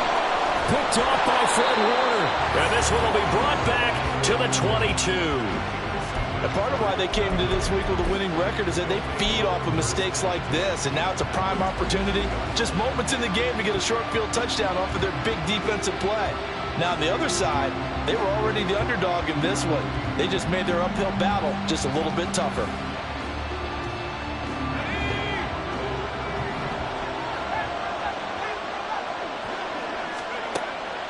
Picked off by Fred Warner. And this one will be brought back to the 22. And part of why they came to this week with a winning record is that they feed off of mistakes like this, and now it's a prime opportunity, just moments in the game to get a short field touchdown off of their big defensive play. Now on the other side, they were already the underdog in this one. They just made their uphill battle just a little bit tougher.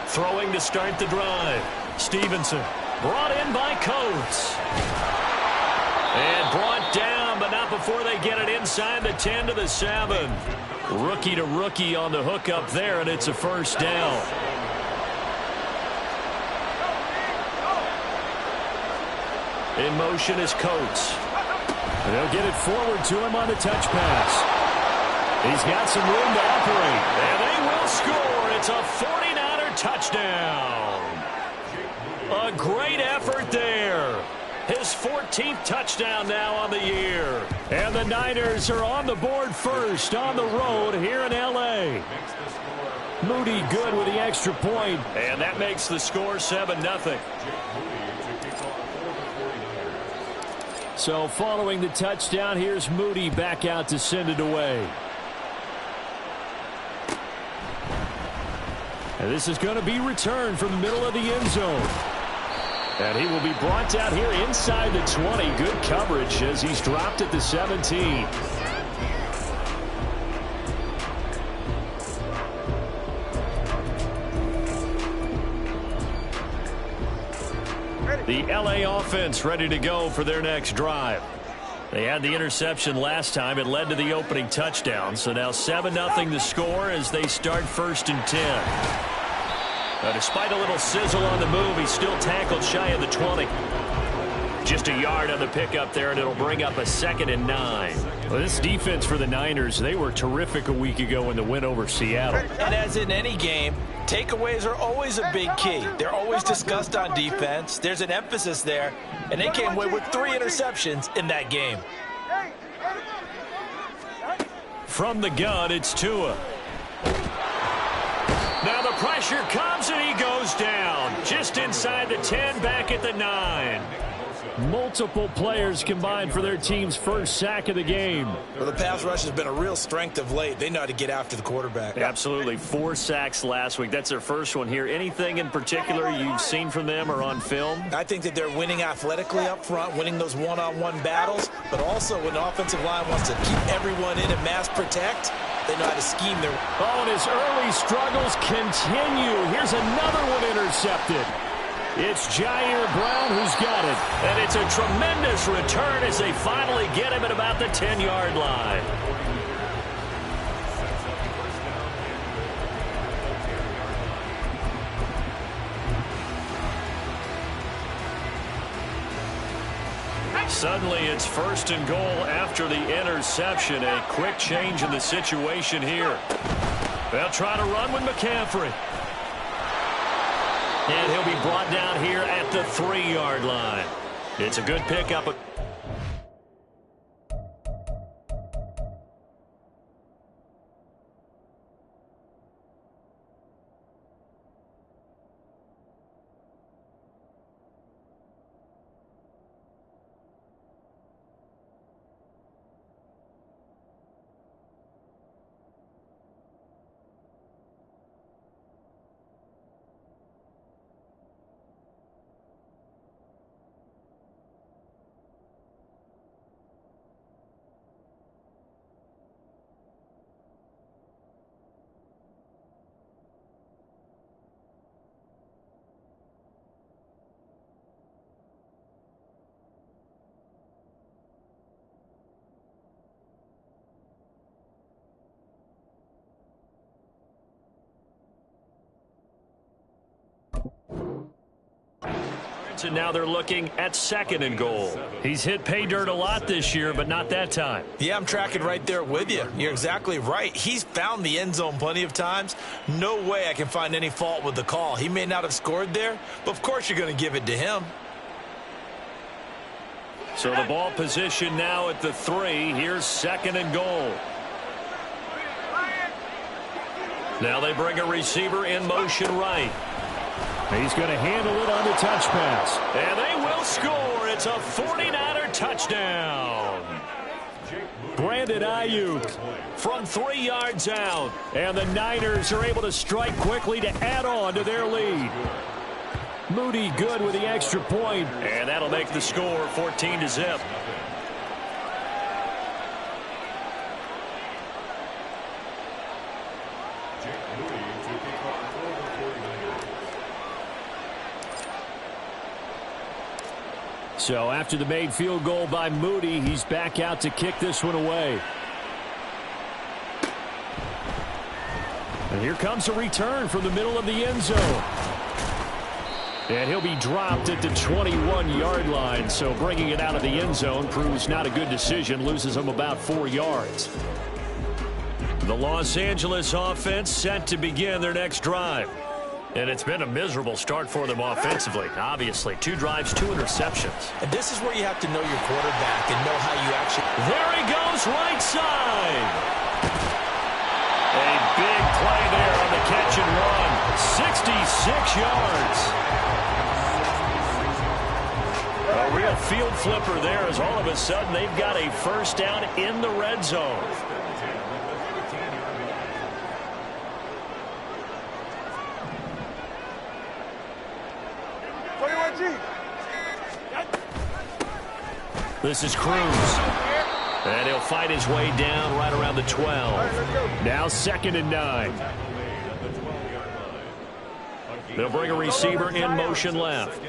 Throwing to start the drive. Stevenson brought in by Coates. And brought down, but not before they get it inside the 10 to the 7. Rookie to rookie on the hook up there, and it's a first down. In motion is Coates. And they'll get it forward to him on the touch pass. He's got some room to operate. And they will score. It's a 49er touchdown. A great effort there. His 14th touchdown now on the year. And the Niners are on the board first on the road here in L.A. Moody good with the extra point. And that makes the score 7-0. So following the touchdown, here's Moody back out to send it away. And this is going to be returned from the middle of the end zone. And he will be brought down here inside the 20. Good coverage as he's dropped at the 17. The L.A. offense ready to go for their next drive. They had the interception last time. It led to the opening touchdown. So now 7-0 the score as they start 1st and 10. Now, despite a little sizzle on the move, he's still tackled shy of the 20. Just a yard on the pickup there, and it'll bring up a 2nd and 9. Well, this defense for the Niners, they were terrific a week ago in the win over Seattle. And as in any game, takeaways are always a big key. They're always discussed on defense. There's an emphasis there, and they came away with 3 interceptions in that game. From the gun, it's Tua. Now the pressure comes, and he goes down. Just inside the 10, back at the 9. Multiple players combined for their team's first sack of the game. Well, the pass rush has been a real strength of late. They know how to get after the quarterback. Absolutely. 4 sacks last week. That's their first one here. Anything in particular you've seen from them or on film? I think that they're winning athletically up front, winning those one-on-one battles, but also when the offensive line wants to keep everyone in and mass protect, they know how to scheme their... Oh, and his early struggles continue. Here's another one intercepted. It's Jair Brown who's got it. And it's a tremendous return as they finally get him at about the 10-yard line. Suddenly it's first and goal after the interception. A quick change in the situation here. They'll try to run with McCaffrey. And he'll be brought down here at the 3-yard line. It's a good pickup. And now they're looking at 2nd and goal. He's hit pay dirt a lot this year, but not that time. Yeah, I'm tracking right there with you. You're exactly right. He's found the end zone plenty of times. No way I can find any fault with the call. He may not have scored there, but of course you're going to give it to him. So the ball position now at the 3. Here's 2nd and goal. Now they bring a receiver in motion right. He's going to handle it on the touch pass. And they will score. It's a 49er touchdown. Brandon Ayuk from 3 yards out. And the Niners are able to strike quickly to add on to their lead. Moody good with the extra point. And that'll make the score 14-0. So after the made field goal by Moody, he's back out to kick this one away. And here comes a return from the middle of the end zone. And he'll be dropped at the 21-yard line. So bringing it out of the end zone proves not a good decision. Loses him about 4 yards. The Los Angeles offense set to begin their next drive. And it's been a miserable start for them offensively. Obviously, 2 drives, 2 interceptions. And this is where you have to know your quarterback and know how you actually... There he goes, right side. A big play there on the catch and run. 66 yards. A real field flipper there as all of a sudden they've got a first down in the red zone. This is Cruz. And he'll fight his way down right around the 12. Now 2nd and 9. They'll bring a receiver in motion left.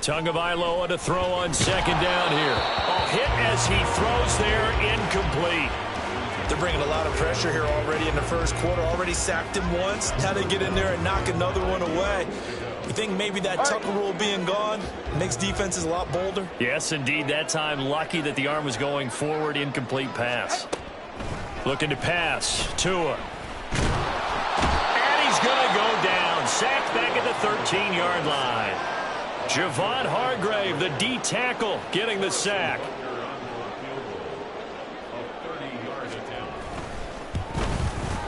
Tagovailoa to throw on 2nd down here. Oh, hit as he throws there, incomplete. They're bringing a lot of pressure here already in the first quarter. Already sacked him once. Now they get in there and knock another one away. You think maybe that Tucker rule being gone makes defenses a lot bolder? Yes, indeed. That time, lucky that the arm was going forward. Incomplete pass. Looking to pass. Tua. And he's going to go down. Sacked back at the 13-yard line. Javon Hargrave, the D tackle, getting the sack.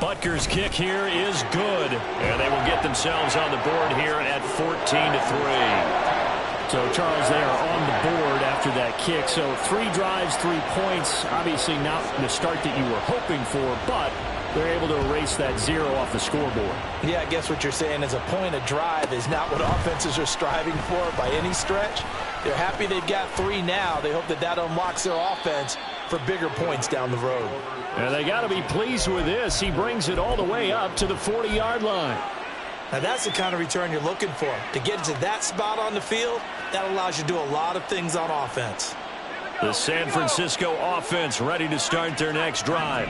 Butker's kick here is good, and they will get themselves on the board here at 14-3. So, Charles, they are on the board after that kick. So 3 drives, 3 points. Obviously not the start that you were hoping for, but they're able to erase that 0 off the scoreboard. Yeah, I guess what you're saying is a point a drive is not what offenses are striving for by any stretch. They're happy they've got 3 now. They hope that that unlocks their offense for bigger points down the road. And they got to be pleased with this. He brings it all the way up to the 40-yard line. Now, that's the kind of return you're looking for. To get to that spot on the field, that allows you to do a lot of things on offense. The San Francisco offense ready to start their next drive.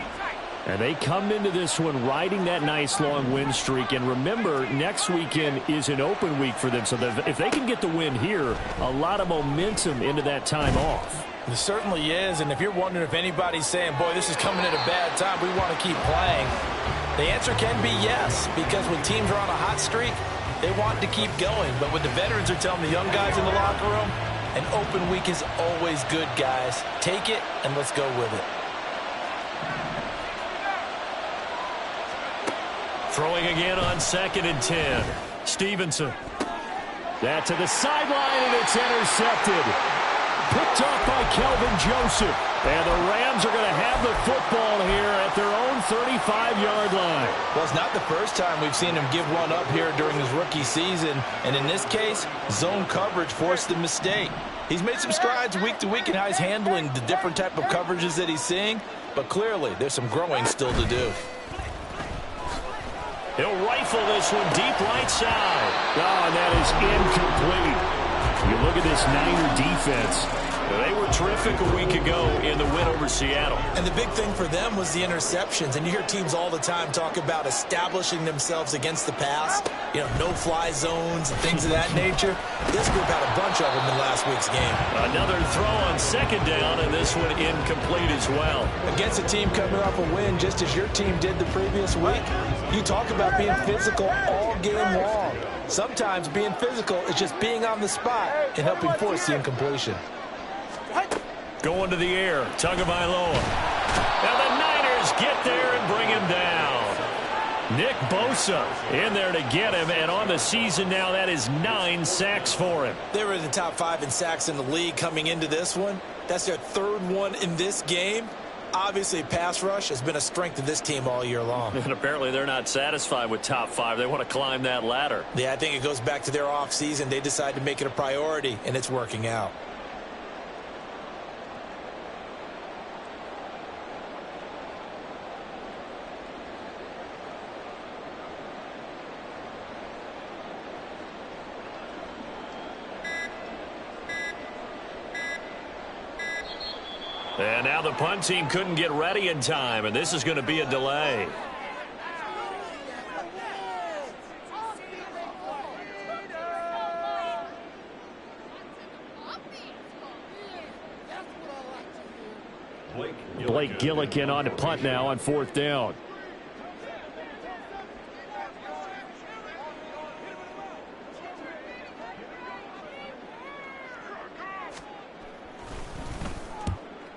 And they come into this one riding that nice long win streak. And remember, next weekend is an open week for them. So if they can get the win here, a lot of momentum into that time off. It certainly is. And if you're wondering if anybody's saying, boy, this is coming at a bad time, we want to keep playing, the answer can be yes, because when teams are on a hot streak, they want to keep going. But what the veterans are telling the young guys in the locker room, an open week is always good, guys. Take it, and let's go with it. Throwing again on 2nd and 10. Stevenson. That to the sideline, and it's intercepted. Picked off by Kelvin Joseph. And the Rams are going to have the football here at their own 35-yard line. Well, it's not the first time we've seen him give one up here during his rookie season. And in this case, zone coverage forced the mistake. He's made some strides week to week in how he's handling the different type of coverages that he's seeing. But clearly, there's some growing still to do. He'll rifle this one deep right side. Oh, and that is incomplete. You look at this Niner defense. They were terrific a week ago in the win over Seattle. And the big thing for them was the interceptions. And you hear teams all the time talk about establishing themselves against the pass. You know, no-fly zones and things of that nature. This group had a bunch of them in last week's game. Another throw on 2nd down, and this one incomplete as well. Against a team coming off a win, just as your team did the previous week, you talk about being physical all game long. Sometimes being physical is just being on the spot and helping force the incompletion. Going to the air, Tagovailoa. Now the Niners get there and bring him down. Nick Bosa in there to get him, and on the season now, that is 9 sacks for him. They were in the top 5 in sacks in the league coming into this one. That's their 3rd one in this game. Obviously, pass rush has been a strength of this team all year long. And apparently they're not satisfied with top 5. They want to climb that ladder. Yeah, I think it goes back to their offseason. They decided to make it a priority, and it's working out. And now the punt team couldn't get ready in time, and this is going to be a delay. Blake Gillikin on to punt now on 4th down.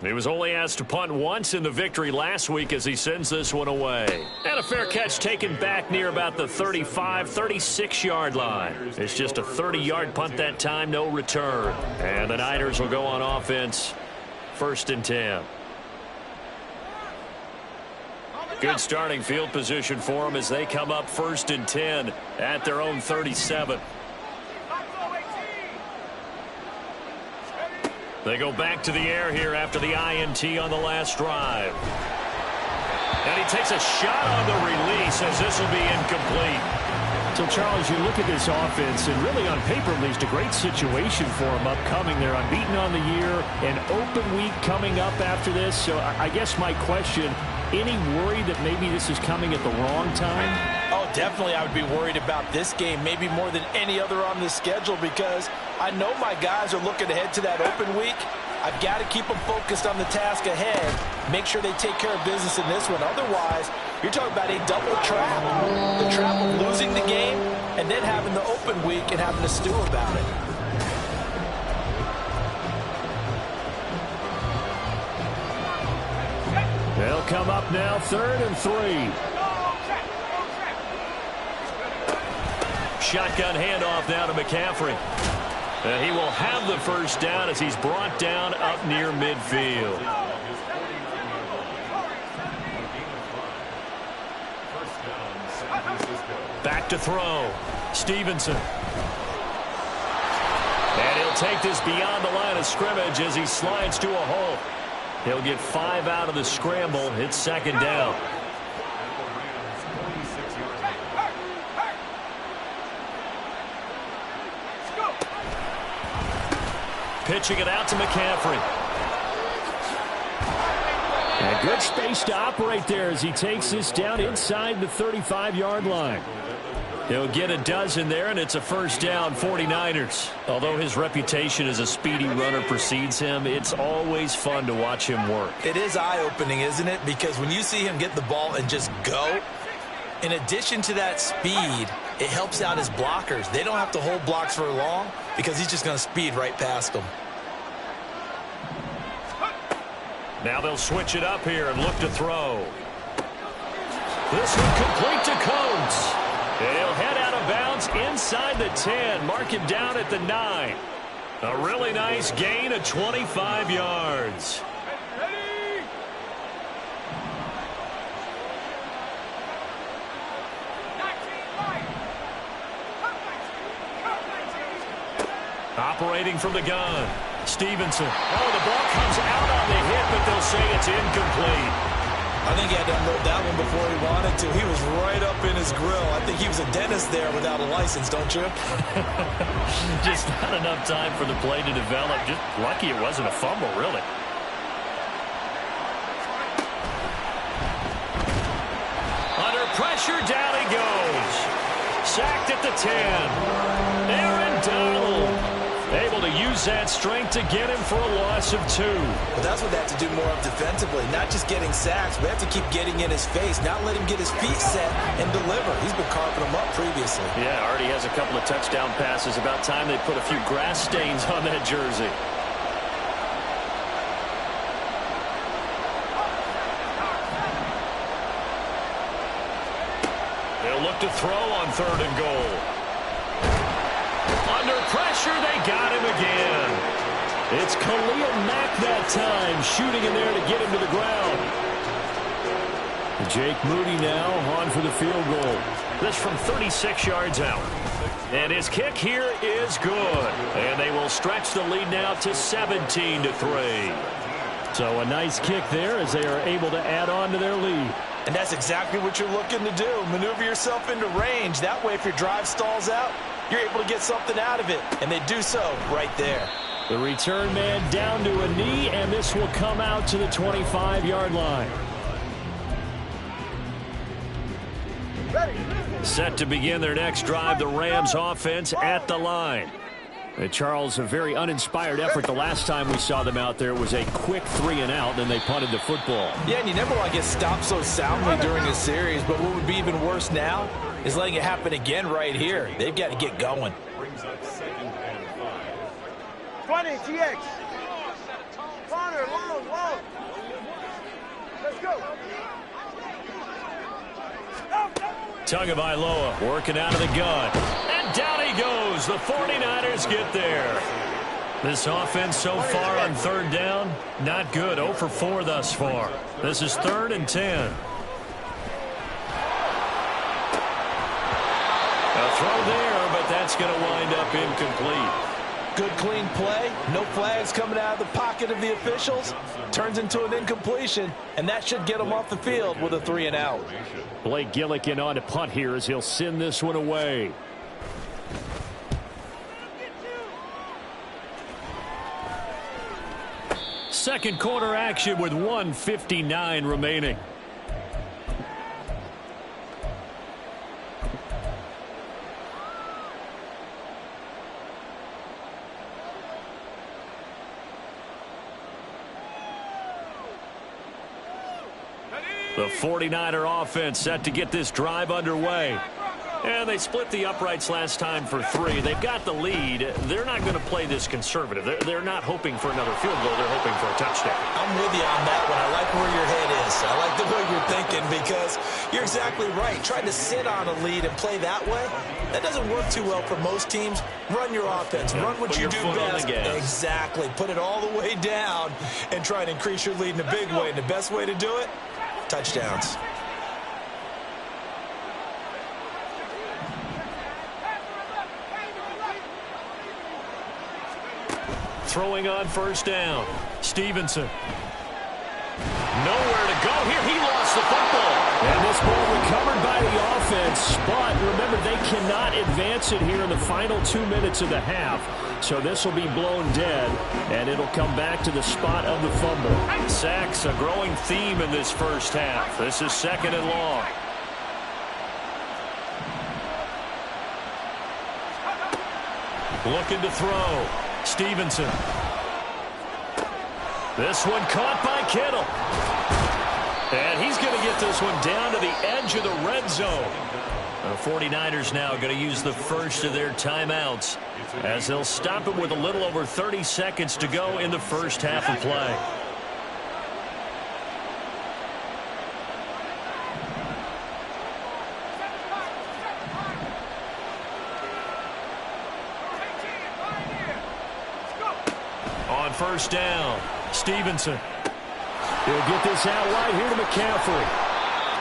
He was only asked to punt once in the victory last week as he sends this one away. And a fair catch taken back near about the 35, 36-yard line. It's just a 30-yard punt that time, no return. And the Niners will go on offense, 1st and 10. Good starting field position for them as they come up 1st and 10 at their own 37. They go back to the air here after the INT on the last drive. And he takes a shot on the release as this will be incomplete. So, Charles, you look at this offense, and really on paper, at least, a great situation for them upcoming. They're unbeaten on the year, an open week coming up after this. So I guess my question, any worry that maybe this is coming at the wrong time? Oh, definitely I would be worried about this game, maybe more than any other on the schedule, because I know my guys are looking ahead to that open week. I've got to keep them focused on the task ahead, make sure they take care of business in this one. Otherwise, you're talking about a double trap. The trap of losing the game and then having the open week and having to stew about it. They'll come up now 3rd and 3. shotgun handoff now to McCaffrey. He will have the first down as he's brought down up near midfield. Back to throw. Stevenson. And he'll take this beyond the line of scrimmage as he slides to a hole. He'll get 5 out of the scramble. It's second down. Pitching it out to McCaffrey. And good space to operate there as he takes this down inside the 35-yard line. He'll get a dozen there, and it's a first down, 49ers. Although his reputation as a speedy runner precedes him, it's always fun to watch him work. It is eye-opening, isn't it? Because when you see him get the ball and just go, in addition to that speed, it helps out his blockers. They don't have to hold blocks for long because he's just going to speed right past them. Now they'll switch it up here and look to throw. This one complete to Coates. And he'll head out of bounds inside the 10. Mark him down at the 9. A really nice gain of 25 yards. Operating from the gun. Stevenson. Oh, the ball comes out on the hit, but they'll say it's incomplete. I think he had to unload that one before he wanted to. He was right up in his grill. I think he was a dentist there without a license, don't you? Just not enough time for the play to develop. Just lucky it wasn't a fumble, really. Under pressure, down he goes. Sacked at the 10. Aaron Donald able to use that strength to get him for a loss of 2. But that's what they have to do more of defensively. Not just getting sacks. We have to keep getting in his face. Not let him get his feet set and deliver. He's been carving them up previously. Yeah, already has a couple of touchdown passes. About time they put a few grass stains on that jersey. They'll look to throw on 3rd and goal. Under pressure, they got him again. It's Khalil Mack that time, shooting in there to get him to the ground. Jake Moody now on for the field goal. This from 36 yards out. And his kick here is good. And they will stretch the lead now to 17-3. So a nice kick there as they are able to add on to their lead. And that's exactly what you're looking to do. Maneuver yourself into range. That way, if your drive stalls out, you're able to get something out of it. And they do so right there. The return man down to a knee, and this will come out to the 25-yard line. Set to begin their next drive, the Rams offense at the line. Charles, a very uninspired effort the last time we saw them out there. It was a quick 3-and-out, then they punted the football. Yeah, and you never want to get stopped so soundly during a series, but what would be even worse now is letting it happen again right here. They've got to get going. 20, TX. Corner, long. Let's go. Tagovailoa working out of the gun. And down he goes. The 49ers get there. This offense so far on 3rd down, not good. 0 for 4 thus far. This is 3rd and 10. A throw there, but that's going to wind up incomplete. Good clean play. No flags coming out of the pocket of the officials. Turns into an incompletion, and that should get them off the field with a 3-and-out. Blake Gillikin on to punt here as he'll send this one away. Second quarter action with 1:59 remaining. The 49er offense set to get this drive underway. And they split the uprights last time for 3. They've got the lead. They're not going to play this conservative. They're not hoping for another field goal. They're hoping for a touchdown. I'm with you on that one. I like where your head is. I like the way you're thinking because you're exactly right. Trying to sit on a lead and play that way, that doesn't work too well for most teams. Run your offense. Run what you do best. Exactly. Put it all the way down and try and increase your lead in a big way. And the best way to do it, touchdowns. Throwing on first down. Stevenson. Nowhere to go here. He lost the football. And this ball recovered by the offense. But remember, they cannot advance it here in the final 2 minutes of the half. So this will be blown dead, and it'll come back to the spot of the fumble. Sacks, a growing theme in this first half. This is 2nd and long. Looking to throw. Stevenson. This one caught by Kittle. And he's going to get this one down to the edge of the red zone. The 49ers now going to use the first of their timeouts as they'll stop it with a little over 30 seconds to go in the first half of play. On first down, Stevenson. He'll get this out right here to McCaffrey.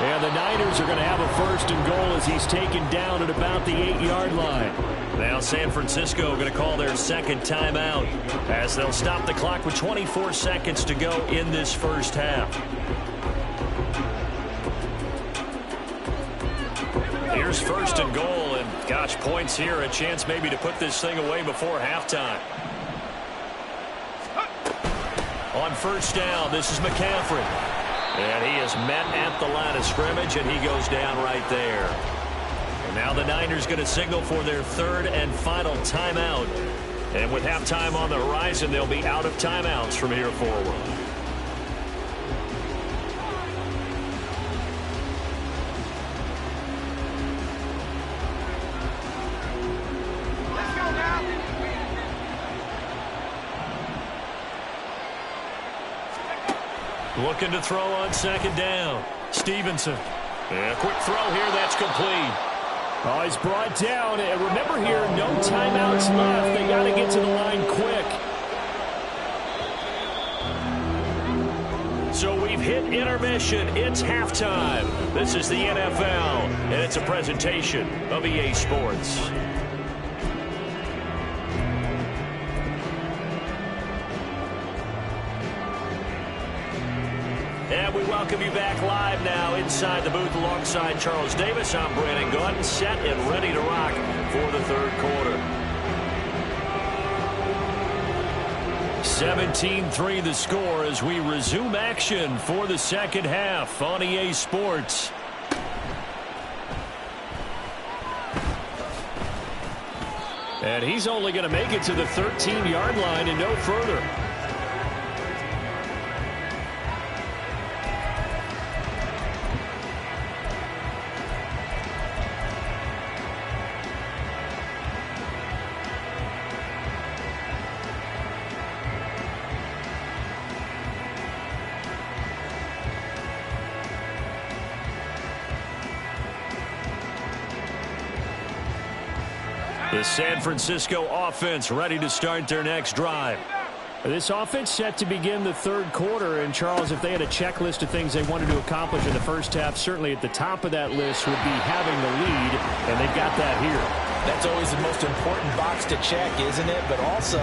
And the Niners are going to have a 1st and goal as he's taken down at about the 8-yard line. Now San Francisco going to call their 2nd timeout as they'll stop the clock with 24 seconds to go in this first half. Here's 1st and goal, and gosh, points here, a chance maybe to put this thing away before halftime. On first down, this is McCaffrey. And he is met at the line of scrimmage, and he goes down right there. And now the Niners going to signal for their 3rd and final timeout. And with halftime on the horizon, they'll be out of timeouts from here forward. Looking to throw on 2nd down. Stevenson. And a quick throw here. That's complete. Oh, he's brought down. And remember here, no timeouts left. They got to get to the line quick. So we've hit intermission. It's halftime. This is the NFL, and it's a presentation of EA Sports. And we welcome you back live now inside the booth alongside Charles Davis. I'm Brandon Gordon, set and ready to rock for the 3rd quarter. 17-3 the score as we resume action for the 2nd half on EA Sports. And he's only going to make it to the 13-yard line and no further. The San Francisco offense ready to start their next drive. This offense set to begin the 3rd quarter. And, Charles, if they had a checklist of things they wanted to accomplish in the first half, certainly at the top of that list would be having the lead, and they've got that here. That's always the most important box to check, isn't it? But also,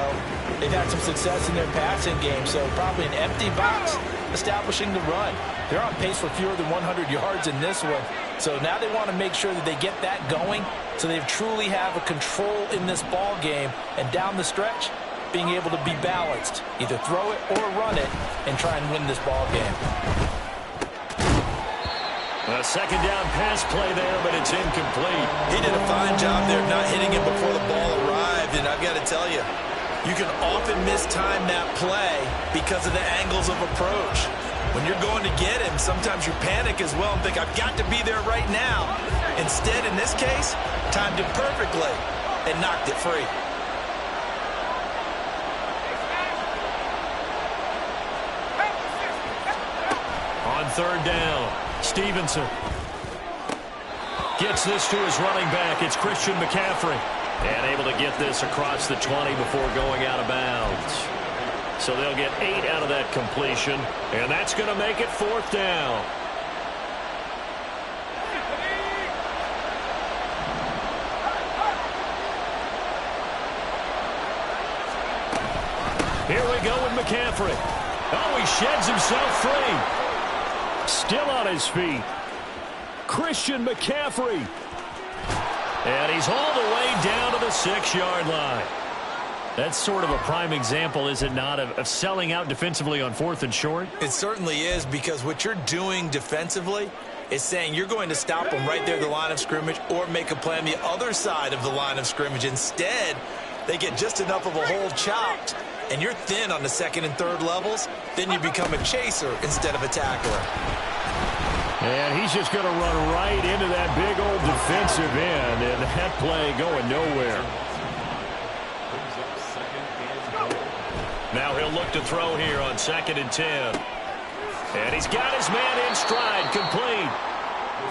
they've had some success in their passing game, so probably an empty box establishing the run. They're on pace for fewer than 100 yards in this one. So now they want to make sure that they get that going so they truly have a control in this ball game. And down the stretch, being able to be balanced. Either throw it or run it and try and win this ball game. A 2nd down pass play there, but it's incomplete. He did a fine job there of not hitting him before the ball arrived. And I've got to tell you, you can often mistime that play because of the angles of approach. When you're going to get him, sometimes you panic as well and think, I've got to be there right now. Instead, in this case, timed it perfectly and knocked it free. On third down, Stevenson gets this to his running back. It's Christian McCaffrey. And able to get this across the 20 before going out of bounds. So they'll get 8 out of that completion. And that's going to make it fourth down. Here we go with McCaffrey. Oh, he sheds himself free. Still on his feet. Christian McCaffrey. And he's all the way down to the 6-yard line. That's sort of a prime example, is it not, of selling out defensively on 4th and short? It certainly is, because what you're doing defensively is saying you're going to stop them right there at the line of scrimmage or make a play on the other side of the line of scrimmage. Instead, they get just enough of a hole chopped, and you're thin on the 2nd and 3rd levels. Then you become a chaser instead of a tackler. And he's just going to run right into that big old defensive end, and that play going nowhere. Now he'll look to throw here on 2nd and 10. And he's got his man in stride, complete.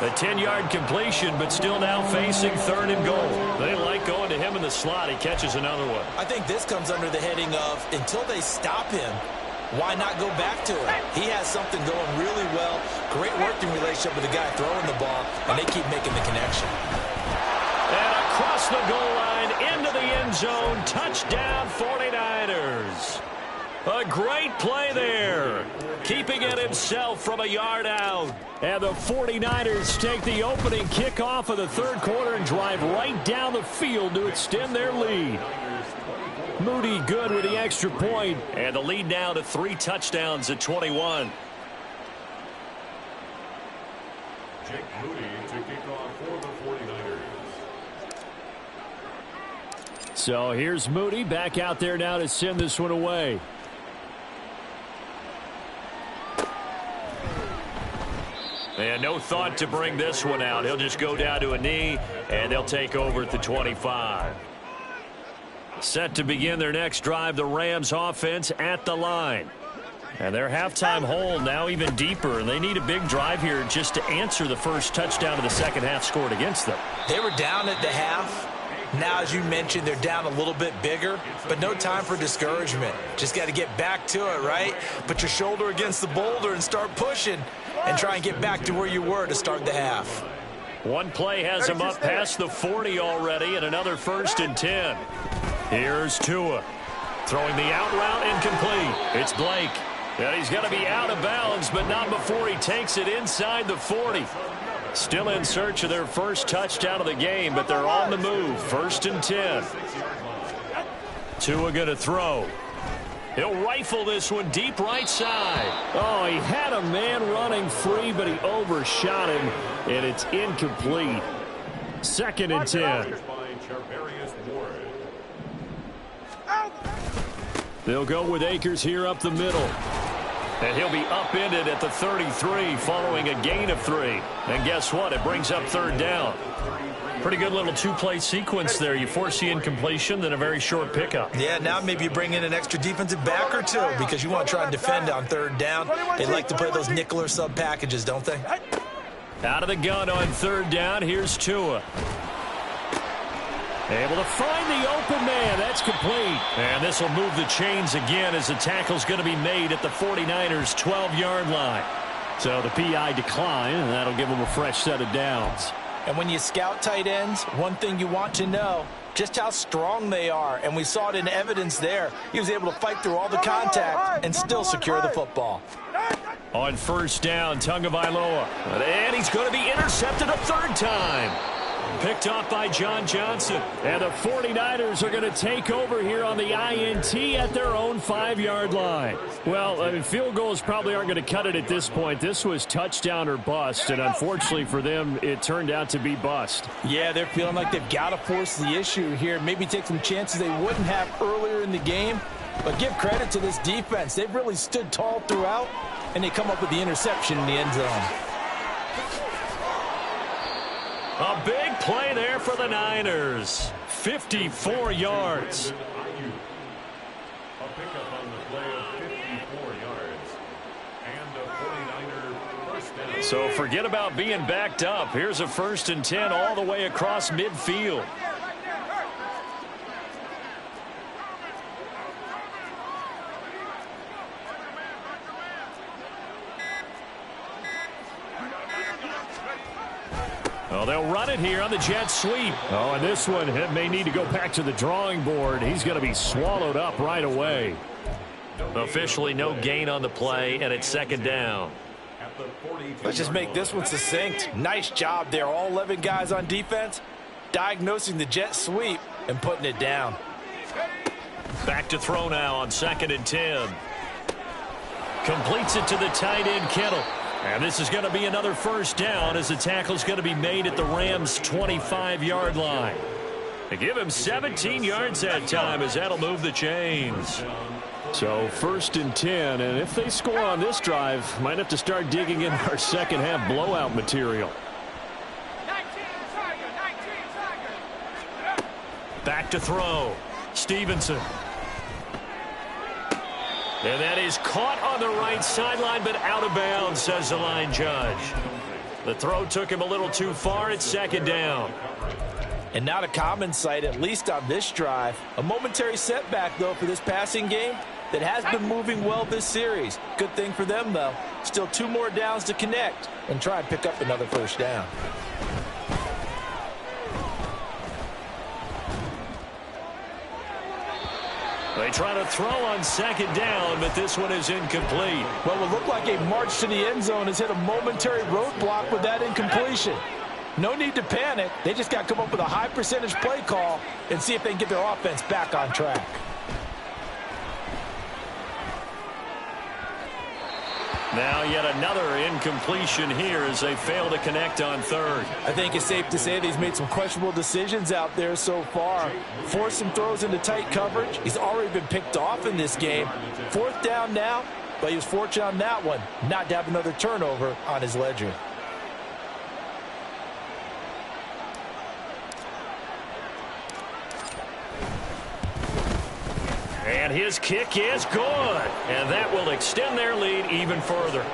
A 10-yard completion, but still now facing 3rd and goal. They like going to him in the slot. He catches another one. I think this comes under the heading of, until they stop him, why not go back to it? He has something going really well. Great working relationship with the guy throwing the ball, and they keep making the connection. And across the goal line, into the end zone, touchdown 49ers. A great play there, keeping it himself from a yard out. And the 49ers take the opening kickoff of the 3rd quarter and drive right down the field to extend their lead. Moody good with the extra point, and the lead now to 3 touchdowns at 21. Jake Moody to kick off for the 49ers. So here's Moody back out there now to send this one away. And no thought to bring this one out. He'll just go down to a knee, and they'll take over at the 25. Set to begin their next drive, the Rams offense at the line. And their halftime hole now even deeper, and they need a big drive here just to answer the first touchdown of the second half scored against them. They were down at the half. Now, as you mentioned, they're down a little bit bigger, but no time for discouragement. Just got to get back to it, right? Put your shoulder against the boulder and start pushing and try and get back to where you were to start the half. One play has him up past the 40 already, and another 1st and 10. Here's Tua. Throwing the out route incomplete. It's Blake. And he's going to be out of bounds, but not before he takes it inside the 40. Still in search of their first touchdown of the game, but they're on the move. 1st and 10. Tua going to throw. He'll rifle this one deep right side. Oh, he had a man running free, but he overshot him, and it's incomplete. 2nd and 10. They'll go with Akers here up the middle. And he'll be upended at the 33 following a gain of 3. And guess what? It brings up 3rd down. Pretty good little 2-play sequence there. You force the incompletion, then a very short pickup. Yeah, now maybe you bring in an extra defensive back or 2 because you want to try and defend on 3rd down. They like to play those nickel or sub packages, don't they? Out of the gun on 3rd down, here's Tua. Able to find the open man. That's complete. And this will move the chains again as the tackle's going to be made at the 49ers' 12-yard line. So the PI decline, and that'll give them a fresh set of downs. And when you scout tight ends, one thing you want to know, just how strong they are. And we saw it in evidence there. He was able to fight through all the contact and still secure the football. On 1st down, Tagovailoa. And he's going to be intercepted a 3rd time. Picked off by John Johnson. And the 49ers are going to take over here on the INT at their own 5-yard line. Well, I mean, field goals probably aren't going to cut it at this point. This was touchdown or bust, and unfortunately for them, it turned out to be bust. Yeah, they're feeling like they've got to force the issue here. Maybe take some chances they wouldn't have earlier in the game. But give credit to this defense. They've really stood tall throughout, and they come up with the interception in the end zone. A big play there for the Niners. 54 yards. A pickup on the play of 54 yards. And a 49er first down. So forget about being backed up. Here's a 1st and 10 all the way across midfield. Oh, they'll run it here on the jet sweep. Oh, and this one may need to go back to the drawing board. He's going to be swallowed up right away. Officially no gain on the play, and it's 2nd down. Let's just make this one succinct. Nice job there. All 11 guys on defense diagnosing the jet sweep and putting it down. Back to throw now on 2nd and 10. Completes it to the tight end, Kittle. And this is going to be another 1st down as the tackle's going to be made at the Rams' 25-yard line. They give him 17 yards that time as that'll move the chains. So 1st and 10, and if they score on this drive, might have to start digging in our second-half blowout material. Back to throw. Stevenson. And that is caught on the right sideline, but out of bounds, says the line judge. The throw took him a little too far. It's 2nd down. And not a common sight, at least on this drive. A momentary setback, though, for this passing game that has been moving well this series. Good thing for them, though. Still 2 more downs to connect and try and pick up another 1st down. They try to throw on 2nd down, but this one is incomplete. Well, it looked like a march to the end zone has hit a momentary roadblock with that incompletion. No need to panic. They just got to come up with a high percentage play call and see if they can get their offense back on track. Now yet another incompletion here as they fail to connect on 3rd. I think it's safe to say that he's made some questionable decisions out there so far. Forced some throws into tight coverage. He's already been picked off in this game. 4th down now, but he was fortunate on that one not to have another turnover on his ledger. And his kick is good. And that will extend their lead even further.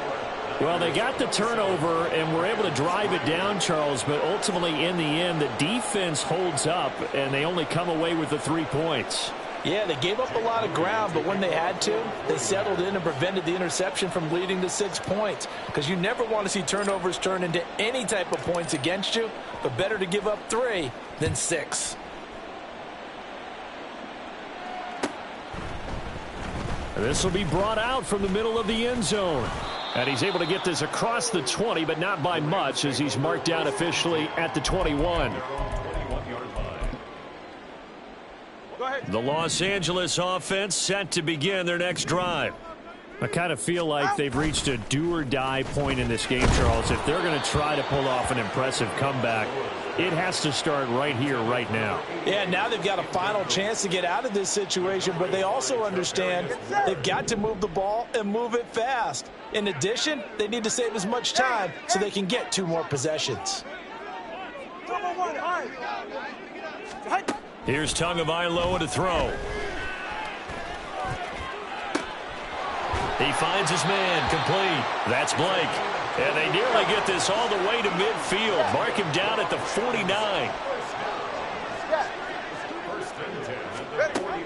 Well, they got the turnover and were able to drive it down, Charles, but ultimately in the end, the defense holds up, and they only come away with the 3 points. Yeah, they gave up a lot of ground, but when they had to, they settled in and prevented the interception from leading to 6 points. Because you never want to see turnovers turn into any type of points against you, but better to give up 3 than 6. This will be brought out from the middle of the end zone. And he's able to get this across the 20, but not by much as he's marked down officially at the 21. The Los Angeles offense set to begin their next drive. I kind of feel like they've reached a do-or-die point in this game, Charles. If they're going to try to pull off an impressive comeback, it has to start right here, right now. Yeah, now they've got a final chance to get out of this situation, but they also understand they've got to move the ball and move it fast. In addition, they need to save as much time so they can get 2 more possessions. Here's Tagovailoa to throw. He finds his man, complete. That's Blake. And they nearly get this all the way to midfield. Mark him down at the 49.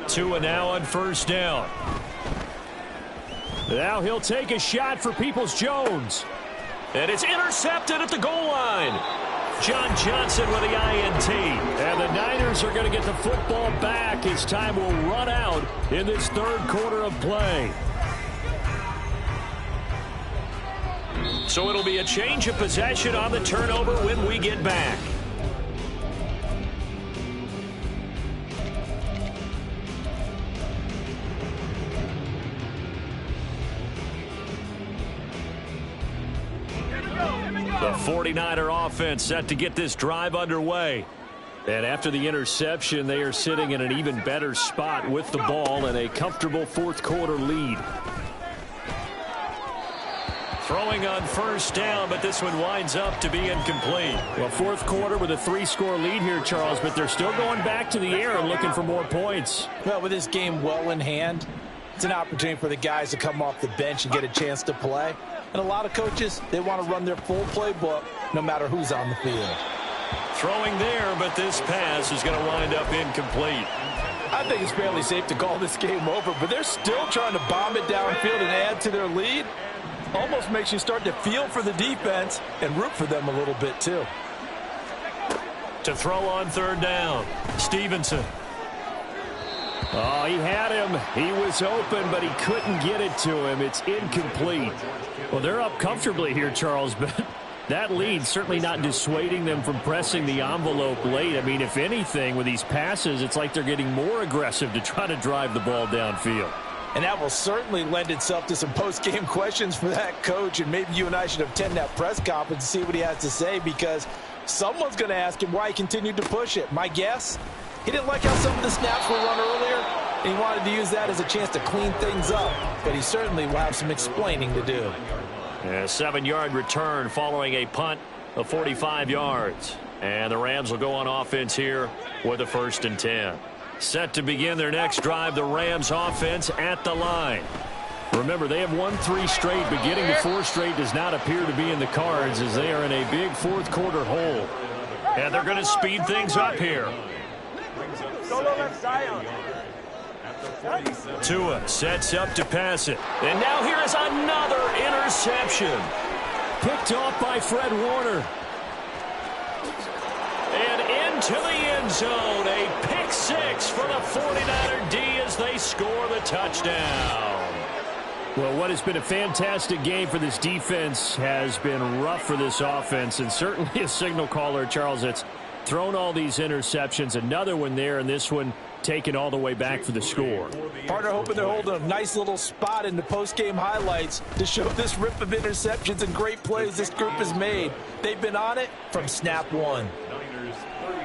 2 and now on 1st down. Now he'll take a shot for Peoples-Jones. And it's intercepted at the goal line. John Johnson with the INT. And the Niners are going to get the football back as time will run out in this 3rd quarter of play. So it'll be a change of possession on the turnover when we get back. The 49er offense set to get this drive underway. And after the interception, they are sitting in an even better spot with the ball and a comfortable 4th quarter lead. Throwing on first down, but this one winds up to be incomplete. Well, fourth quarter with a 3-score lead here, Charles, but they're still going back to the air and looking for more points. Well, with this game well in hand, it's an opportunity for the guys to come off the bench and get a chance to play. And a lot of coaches, they want to run their full playbook no matter who's on the field. Throwing there, but this pass is going to wind up incomplete. I think it's fairly safe to call this game over, but they're still trying to bomb it downfield and add to their lead. Almost makes you start to feel for the defense and root for them a little bit, too. To throw on third down, Stevenson. Oh, he had him. He was open, but he couldn't get it to him. It's incomplete. Well, they're up comfortably here, Charles, but that lead certainly not dissuading them from pressing the envelope late. I mean, if anything, with these passes, it's like they're getting more aggressive to try to drive the ball downfield. And that will certainly lend itself to some post-game questions for that coach, and maybe you and I should attend that press conference and see what he has to say, because someone's going to ask him why he continued to push it. My guess, he didn't like how some of the snaps were run earlier, and he wanted to use that as a chance to clean things up, but he certainly will have some explaining to do. A 7-yard return following a punt of 45 yards. And the Rams will go on offense here with a 1st and 10. Set to begin their next drive, the Rams offense at the line. Remember, they have won 3 straight, but getting to 4 straight does not appear to be in the cards as they are in a big fourth quarter hole. And they're going to speed things up here. Tua sets up to pass it. And now here is another interception. Picked off by Fred Warner. And into the end zone. A pick 6 for the 49er D as they score the touchdown. Well, what has been a fantastic game for this defense has been rough for this offense, and certainly a signal caller, Charles, that's thrown all these interceptions. Another one there, and this one taken all the way back for the score. Partner hoping they're holding a nice little spot in the post-game highlights to show this rip of interceptions and great plays this group has made. They've been on it from snap one.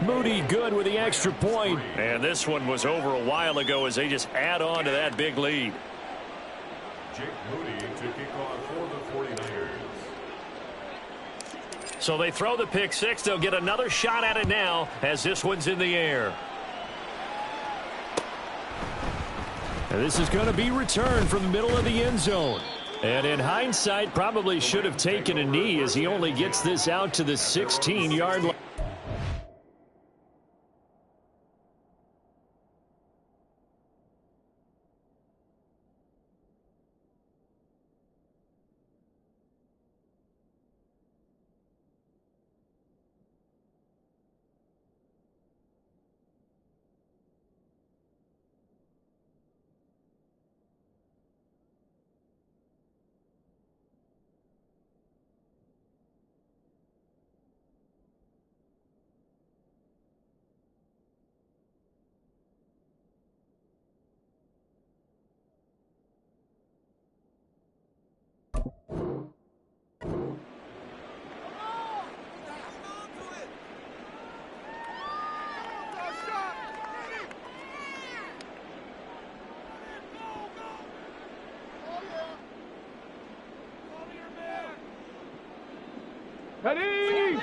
Moody good with the extra point. And this one was over a while ago as they just add on to that big lead. Jake Moody to kick off for the 49ers. So they throw the pick 6. They'll get another shot at it now as this one's in the air. And this is going to be returned from the middle of the end zone. And in hindsight, probably should have taken a knee as he only gets this out to the 16-yard line.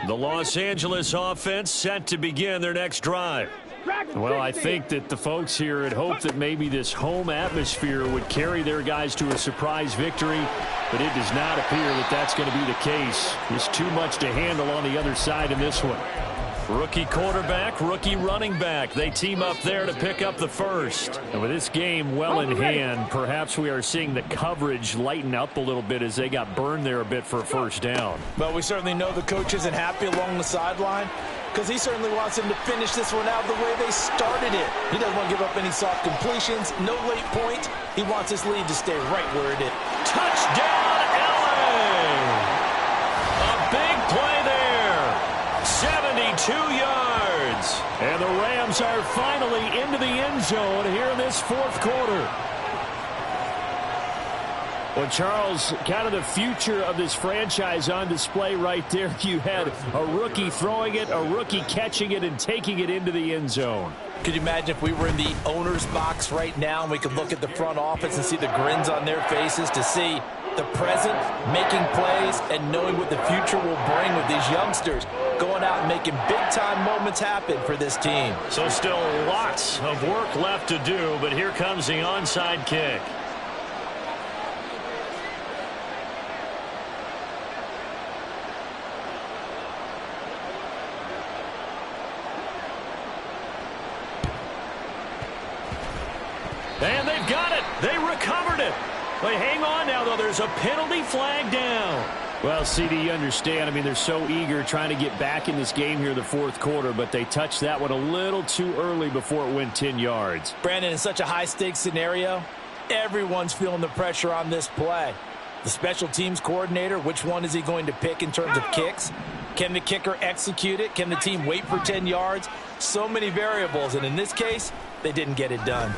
The Los Angeles offense set to begin their next drive. Well, I think that the folks here had hoped that maybe this home atmosphere would carry their guys to a surprise victory, but it does not appear that that's going to be the case. There's too much to handle on the other side in this one. Rookie quarterback, rookie running back. They team up there to pick up the first. And with this game well in hand, perhaps we are seeing the coverage lighten up a little bit as they got burned there a bit for a first down. Well, we certainly know the coach isn't happy along the sideline because he certainly wants them to finish this one out the way they started it. He doesn't want to give up any soft completions, no late point. He wants his lead to stay right where it is. Touchdown, LA! A big play there. 72 yards. And the Rams are finally into the end zone here in this fourth quarter. Well, Charles, kind of the future of this franchise on display right there. You had a rookie throwing it, a rookie catching it, and taking it into the end zone. Could you imagine if we were in the owner's box right now and we could look at the front office and see the grins on their faces, to see the present, making plays, and knowing what the future will bring with these youngsters going out and making big-time moments happen for this team. So still lots of work left to do, but here comes the onside kick. And they've got it. They recovered it. But hang on now, though. There's a penalty flag down. Well, CD, you understand. I mean, they're so eager trying to get back in this game here in the fourth quarter, but they touched that one a little too early before it went 10 yards. Brandon, in such a high-stakes scenario, everyone's feeling the pressure on this play. The special teams coordinator, which one is he going to pick in terms of kicks? Can the kicker execute it? Can the team wait for 10 yards? So many variables, and in this case, they didn't get it done.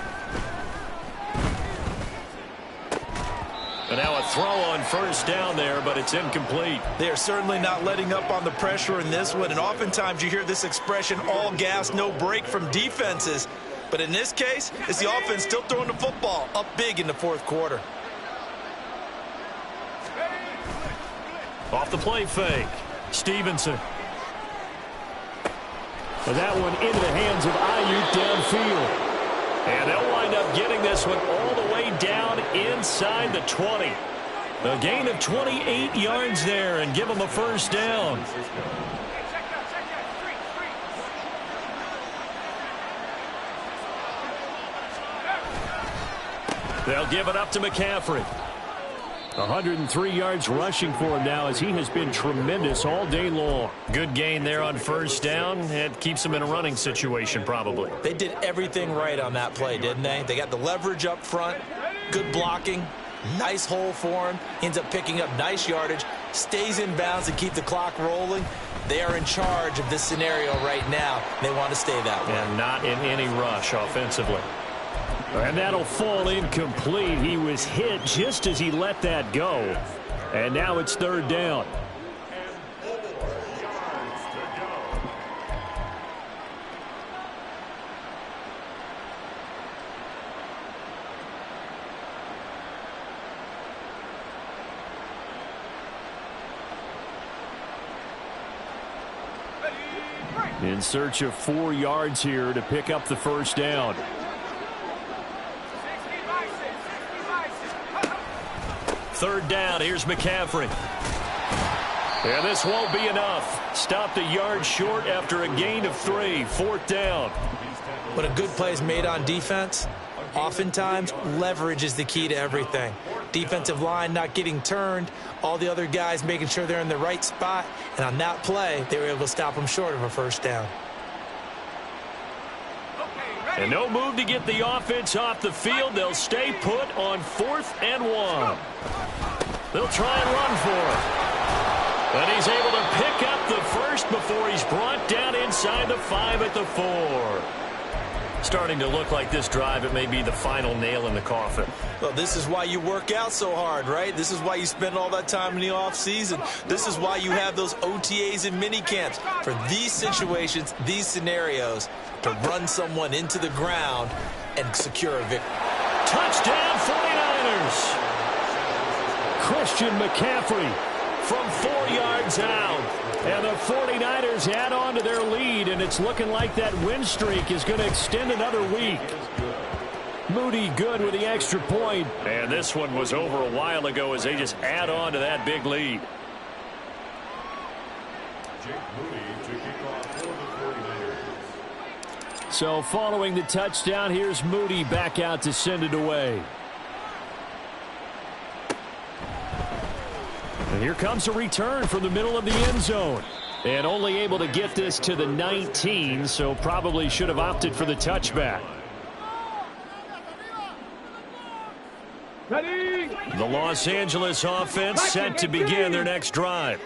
And now a throw on first down there, but it's incomplete. They are certainly not letting up on the pressure in this one, and oftentimes you hear this expression, all gas, no break from defenses. But in this case, it's the offense still throwing the football up big in the fourth quarter. Off the play fake, Stevenson. But that one into the hands of Ayuk downfield. And they'll wind up getting this one all the way down inside the 20. A gain of 28 yards there and give them a first down. They'll give it up to McCaffrey. 103 yards rushing for him now as he has been tremendous all day long. Good gain there on first down. It keeps him in a running situation probably. They did everything right on that play, didn't they? They got the leverage up front, good blocking, nice hole for him, ends up picking up nice yardage, stays in bounds and keep the clock rolling. They are in charge of this scenario right now. They want to stay that way. And not in any rush offensively. And that'll fall incomplete. He was hit just as he let that go. And now it's third down. In search of 4 yards here to pick up the first down. Third down, here's McCaffrey. And this won't be enough. Stopped a yard short after a gain of 3. Fourth down. When a good play is made on defense, oftentimes leverage is the key to everything. Defensive line not getting turned, all the other guys making sure they're in the right spot, and on that play, they were able to stop them short of a first down. And no move to get the offense off the field. They'll stay put on 4th and 1. They'll try and run for it. And he's able to pick up the first before he's brought down inside the 5 at the 4. Starting to look like this drive, it may be the final nail in the coffin. Well, this is why you work out so hard, right? This is why you spend all that time in the offseason. This is why you have those OTAs and mini camps. For these situations, these scenarios, to run someone into the ground and secure a victory. Touchdown 49ers! Christian McCaffrey from 4 yards out. And the 49ers add on to their lead, and it's looking like that win streak is going to extend another week. Moody good with the extra point. And this one was over a while ago as they just add on to that big lead. So following the touchdown, here's Moody back out to send it away. And here comes a return from the middle of the end zone. And only able to get this to the 19, so probably should have opted for the touchback. The Los Angeles offense set to begin their next drive.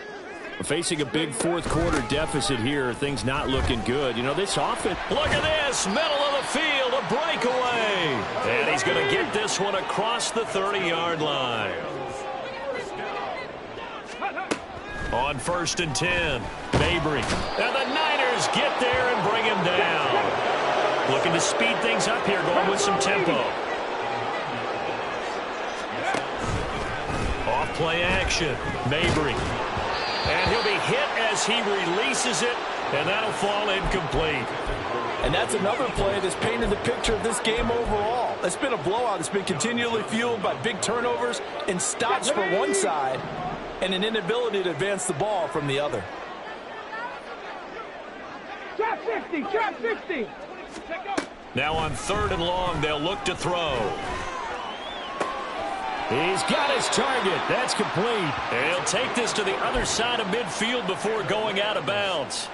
Facing a big fourth quarter deficit here, things not looking good. You know, this offense, look at this, middle of the field, a breakaway. And he's going to get this one across the 30-yard line. On 1st and 10, Mabry. And the Niners get there and bring him down. Looking to speed things up here, going with some tempo. Off play action, Mabry. And he'll be hit as he releases it, and that'll fall incomplete. And that's another play that's painted the picture of this game overall. It's been a blowout. It's been continually fueled by big turnovers and stops for one side and an inability to advance the ball from the other. Trap 50, trap 50. Now on 3rd and long, they'll look to throw. He's got his target. That's complete. He'll take this to the other side of midfield before going out of bounds.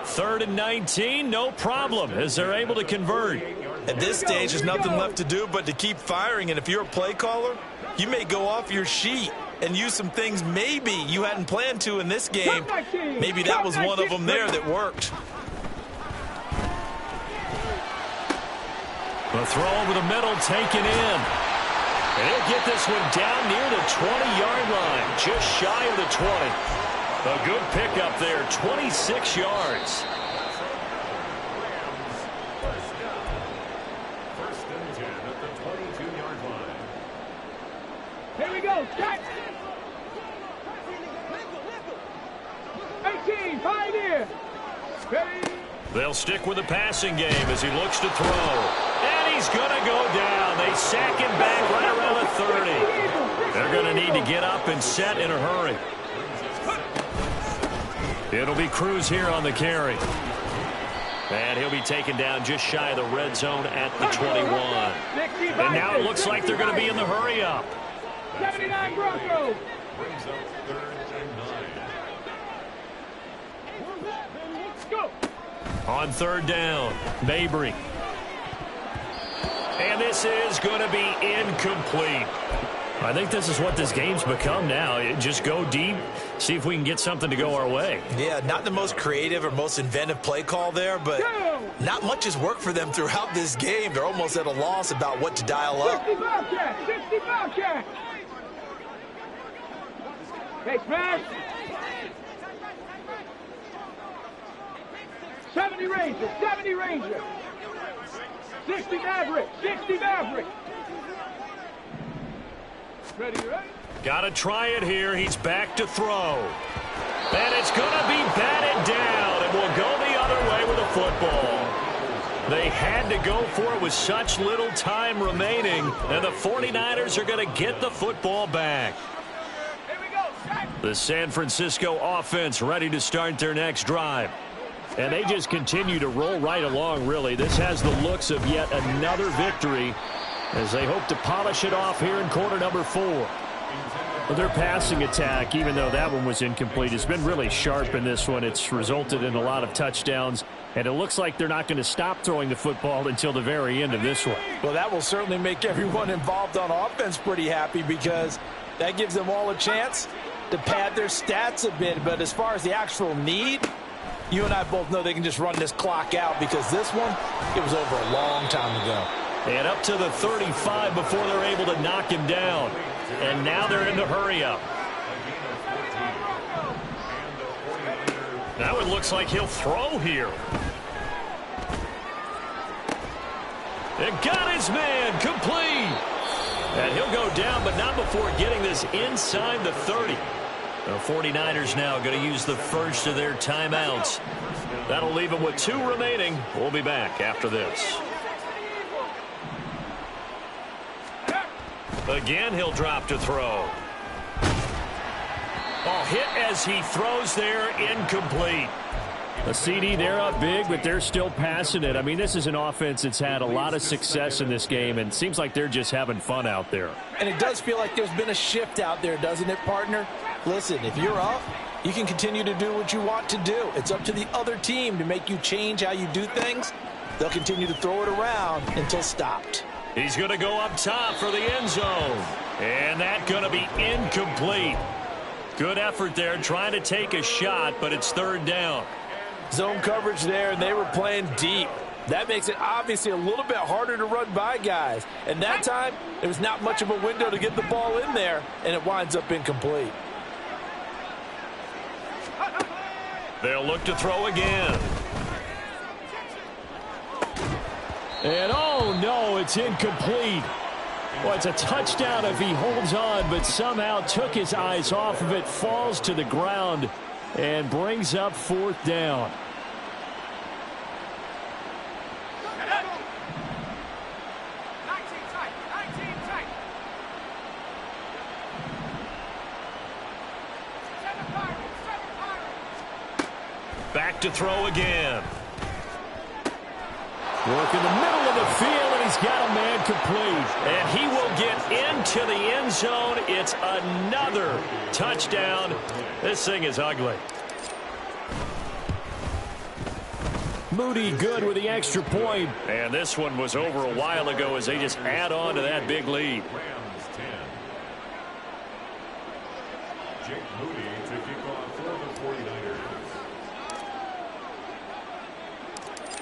3rd and 19, no problem, as they're able to convert. At this stage, there's nothing left to do but to keep firing, and if you're a play caller, you may go off your sheet and use some things maybe you hadn't planned to in this game. Maybe that was one of them there that worked. The throw over the middle taken in. And he'll get this one down near the 20-yard line, just shy of the 20. A good pickup there, 26 yards. First and 10 at the 22-yard line. Here we go. Catch. 18, Pioneer. Ready. They'll stick with the passing game as he looks to throw. And he's going to go down. They sack him back right around the 30. They're going to need to get up and set in a hurry. It'll be Cruz here on the carry. And he'll be taken down just shy of the red zone at the 21. And now it looks like they're going to be in the hurry up. 79 Broncos. Brings up 3rd and 9. Let's go. On 3rd down, Mabry. And this is going to be incomplete. I think this is what this game's become now. Just go deep, see if we can get something to go our way. Yeah, not the most creative or most inventive play call there, but not much has worked for them throughout this game. They're almost at a loss about what to dial up. 60 Bobcat, 60 Bobcat. Hey, smash. 70 Ranger, 70 Ranger. 60 Maverick, 60 Maverick. Ready, right? Got to try it here. He's back to throw. And it's going to be batted down, and will go the other way with the football. They had to go for it with such little time remaining, and the 49ers are going to get the football back. Here we go. The San Francisco offense ready to start their next drive. And they just continue to roll right along, really. This has the looks of yet another victory as they hope to polish it off here in quarter number 4. Well, their passing attack, even though that one was incomplete, has been really sharp in this one. It's resulted in a lot of touchdowns, and it looks like they're not going to stop throwing the football until the very end of this one. Well, that will certainly make everyone involved on offense pretty happy because that gives them all a chance to pad their stats a bit. But as far as the actual need, you and I both know they can just run this clock out because this one, it was over a long time ago. And up to the 35 before they're able to knock him down. And now they're in the hurry-up. Now it looks like he'll throw here. And got his man complete. And he'll go down, but not before getting this inside the 30. The 49ers now going to use the first of their timeouts. That'll leave them with 2 remaining. We'll be back after this. Again, he'll drop to throw. Oh, hit as he throws there, incomplete. A CD, they're up big, but they're still passing it. I mean, this is an offense that's had a lot of success in this game, and it seems like they're just having fun out there. And it does feel like there's been a shift out there, doesn't it, partner? Listen, if you're up, you can continue to do what you want to do. It's up to the other team to make you change how you do things. They'll continue to throw it around until stopped. He's going to go up top for the end zone. And that's going to be incomplete. Good effort there trying to take a shot, but it's 3rd down. Zone coverage there, and they were playing deep. That makes it obviously a little bit harder to run by guys. And that time, there was not much of a window to get the ball in there, and it winds up incomplete. They'll look to throw again. And oh no, it's incomplete. Well, it's a touchdown if he holds on, but somehow took his eyes off of it, falls to the ground, and brings up 4th down. Back to throw again. Work in the middle of the field, and he's got a man complete. And he will get into the end zone. It's another touchdown. This thing is ugly. Moody good with the extra point. And this one was over a while ago as they just add on to that big lead. Rams 10. Jake Moody to kick off for the 49ers.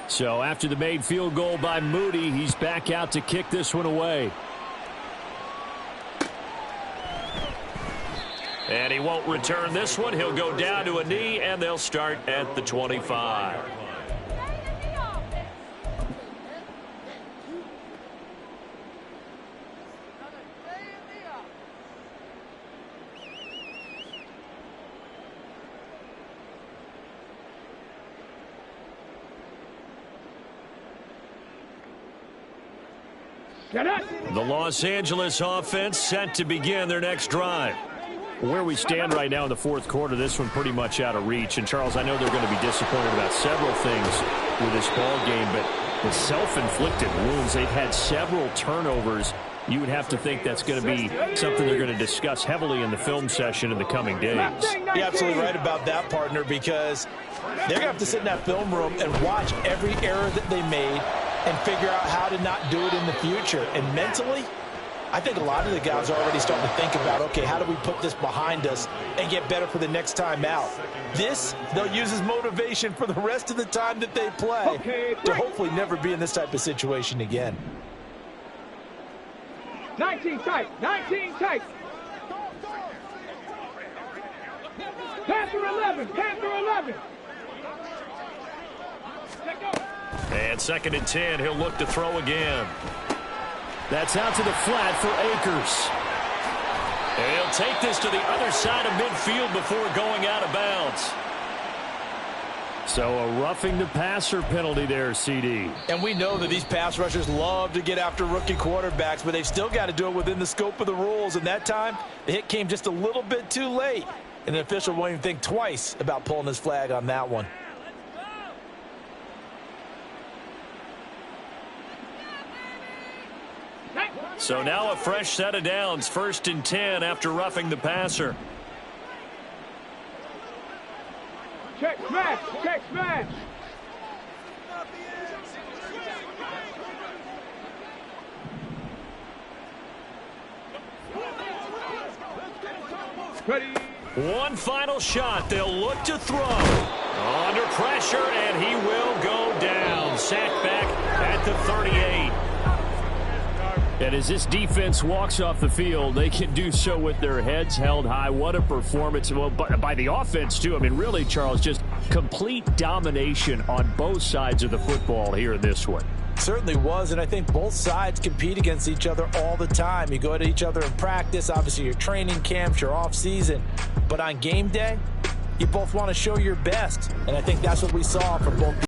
So after the made field goal by Moody, he's back out to kick this one away. And he won't return this one. He'll go down to a knee, and they'll start at the 25. The Los Angeles offense set to begin their next drive. Where we stand right now in the 4th quarter, this one pretty much out of reach. And, Charles, I know they're going to be disappointed about several things with this ball game, but the self-inflicted wounds, they've had several turnovers. You would have to think that's going to be something they're going to discuss heavily in the film session in the coming days. You're absolutely right about that, partner, because they're going to have to sit in that film room and watch every error that they made and figure out how to not do it in the future. And mentally, I think a lot of the guys are already starting to think about, okay, how do we put this behind us and get better for the next time out? This, they'll use as motivation for the rest of the time that they play to hopefully never be in this type of situation again. 19 tight, 19 tight. Panther 11, Panther 11. And 2nd and 10, he'll look to throw again. That's out to the flat for Akers. And he'll take this to the other side of midfield before going out of bounds. So a roughing the passer penalty there, CD. And we know that these pass rushers love to get after rookie quarterbacks, but they've still got to do it within the scope of the rules. And that time, the hit came just a little bit too late. And the official won't even think twice about pulling his flag on that one. So now a fresh set of downs, 1st and 10 after roughing the passer. Check smash, check smash. Ready. One final shot. They'll look to throw. Under pressure, and he will go down. Sacked back at the 38. And as this defense walks off the field, they can do so with their heads held high. What a performance. Well, by the offense, too. I mean, really, Charles, just complete domination on both sides of the football here in this one. Certainly was, and I think both sides compete against each other all the time. You go at each other in practice, obviously your training camps, your off-season. But on game day, you both want to show your best. And I think that's what we saw from both